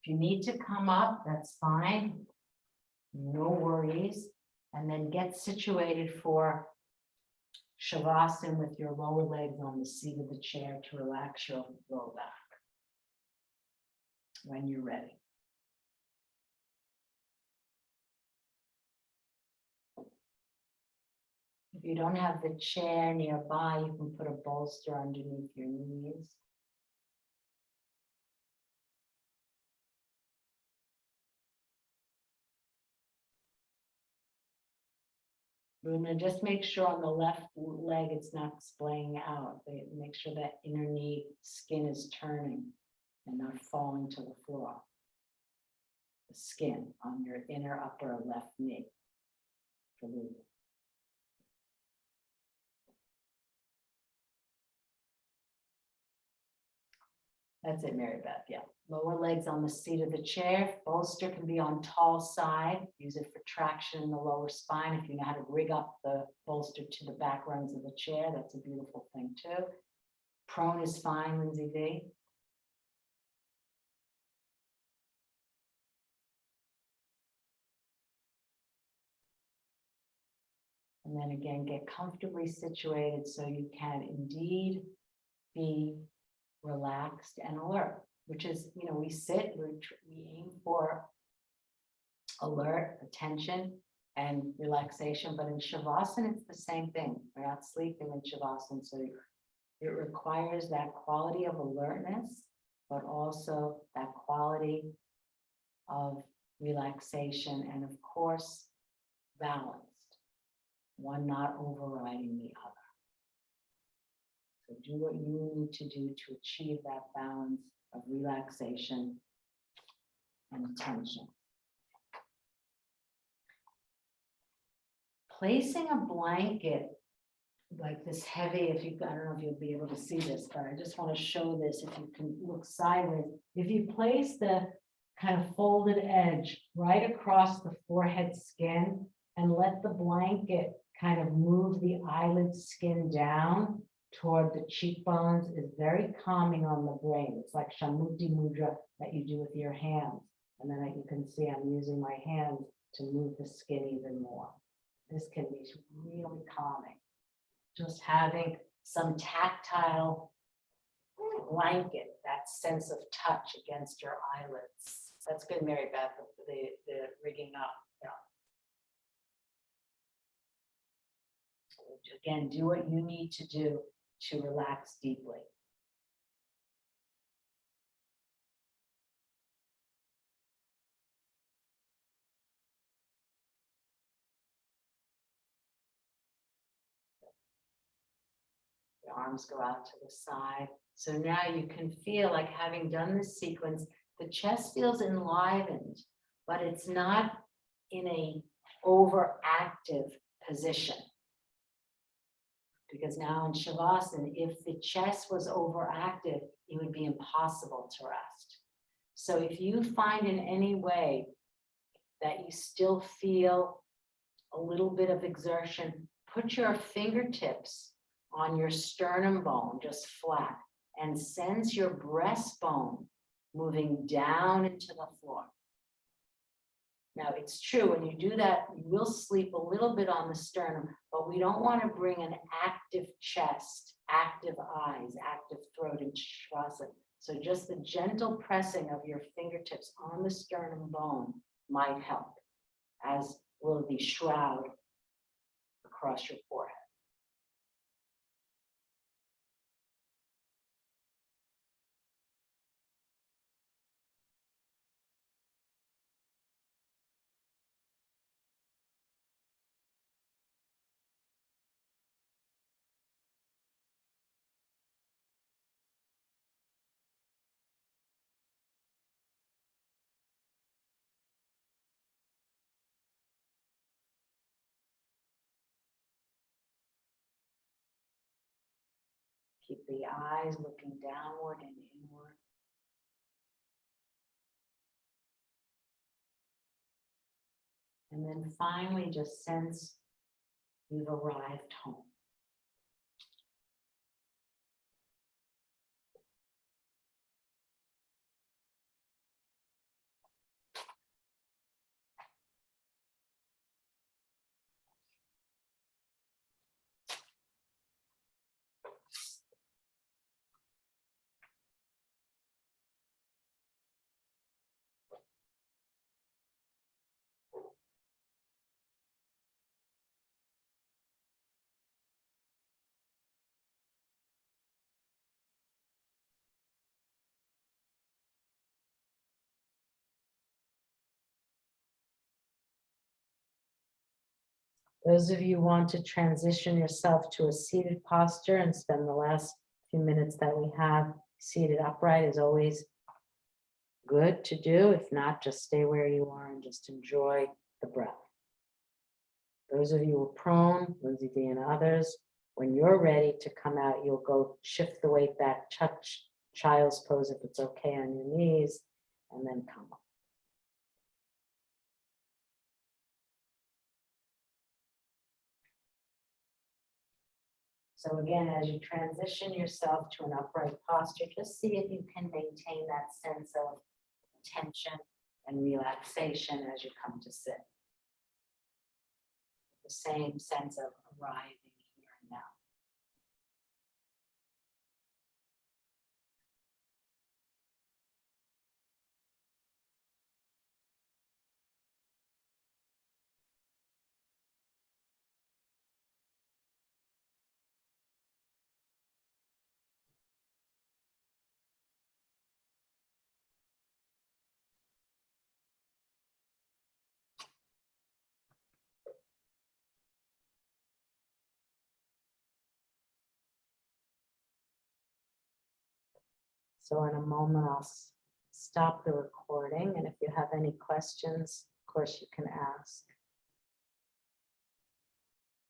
If you need to come up, that's fine. No worries. And then get situated for Shavasana with your lower legs on the seat of the chair to relax your low back when you're ready. If you don't have the chair nearby, you can put a bolster underneath your knees. Luna, just make sure on the left leg it's not splaying out. Make sure that inner knee skin is turning and not falling to the floor. the skin on your inner upper left knee. For movement. That's it, Mary Beth, yeah. Lower legs on the seat of the chair. Bolster can be on tall side. Use it for traction in the lower spine. If you know how to rig up the bolster to the back rungs of the chair, that's a beautiful thing too. Prone is fine, Lindsay V. And then again, get comfortably situated so you can indeed be relaxed and alert, which is, you know, we sit, we aim for alert, attention, and relaxation, but in Shavasana, it's the same thing. We're not sleeping in Shavasana, so it requires that quality of alertness, but also that quality of relaxation and, of course, balanced, one not overriding the other. So do what you need to do to achieve that balance of relaxation and attention. Placing a blanket like this heavy, if you, I don't know if you'll be able to see this, but I just want to show this if you can look sideways. If you place the kind of folded edge right across the forehead skin and let the blanket kind of move the eyelid skin down toward the cheekbones, is very calming on the brain. It's like Shamukti Mudra that you do with your hands. And then you can see I'm using my hands to move the skin even more. This can be really calming. Just having some tactile blanket, that sense of touch against your eyelids. That's good, Mary Beth, the rigging up. Yeah. So again, do what you need to do to relax deeply. The arms go out to the side. So now you can feel like, having done this sequence, the chest feels enlivened, but it's not in a overactive position. Because now in Shavasana, if the chest was overactive, it would be impossible to rest. So if you find in any way that you still feel a little bit of exertion, put your fingertips on your sternum bone, just flat, and sense your breastbone moving down into the floor. Now, it's true, when you do that, you will sleep a little bit on the sternum, but we don't want to bring an active chest, active eyes, active throat into Shavasana. So just the gentle pressing of your fingertips on the sternum bone might help, as will the shroud across your forehead. Keep the eyes looking downward and inward. And then finally, just sense you've arrived home. Those of you who want to transition yourself to a seated posture and spend the last few minutes that we have seated upright, as always, good to do. If not, just stay where you are and just enjoy the breath. Those of you who are prone, Lindsay D and others, when you're ready to come out, you'll go shift the weight back, touch child's pose if it's okay on your knees, and then come up. So again, as you transition yourself to an upright posture, just see if you can maintain that sense of tension and relaxation as you come to sit. The same sense of arriving here and now. So in a moment, I'll stop the recording, and if you have any questions, of course, you can ask.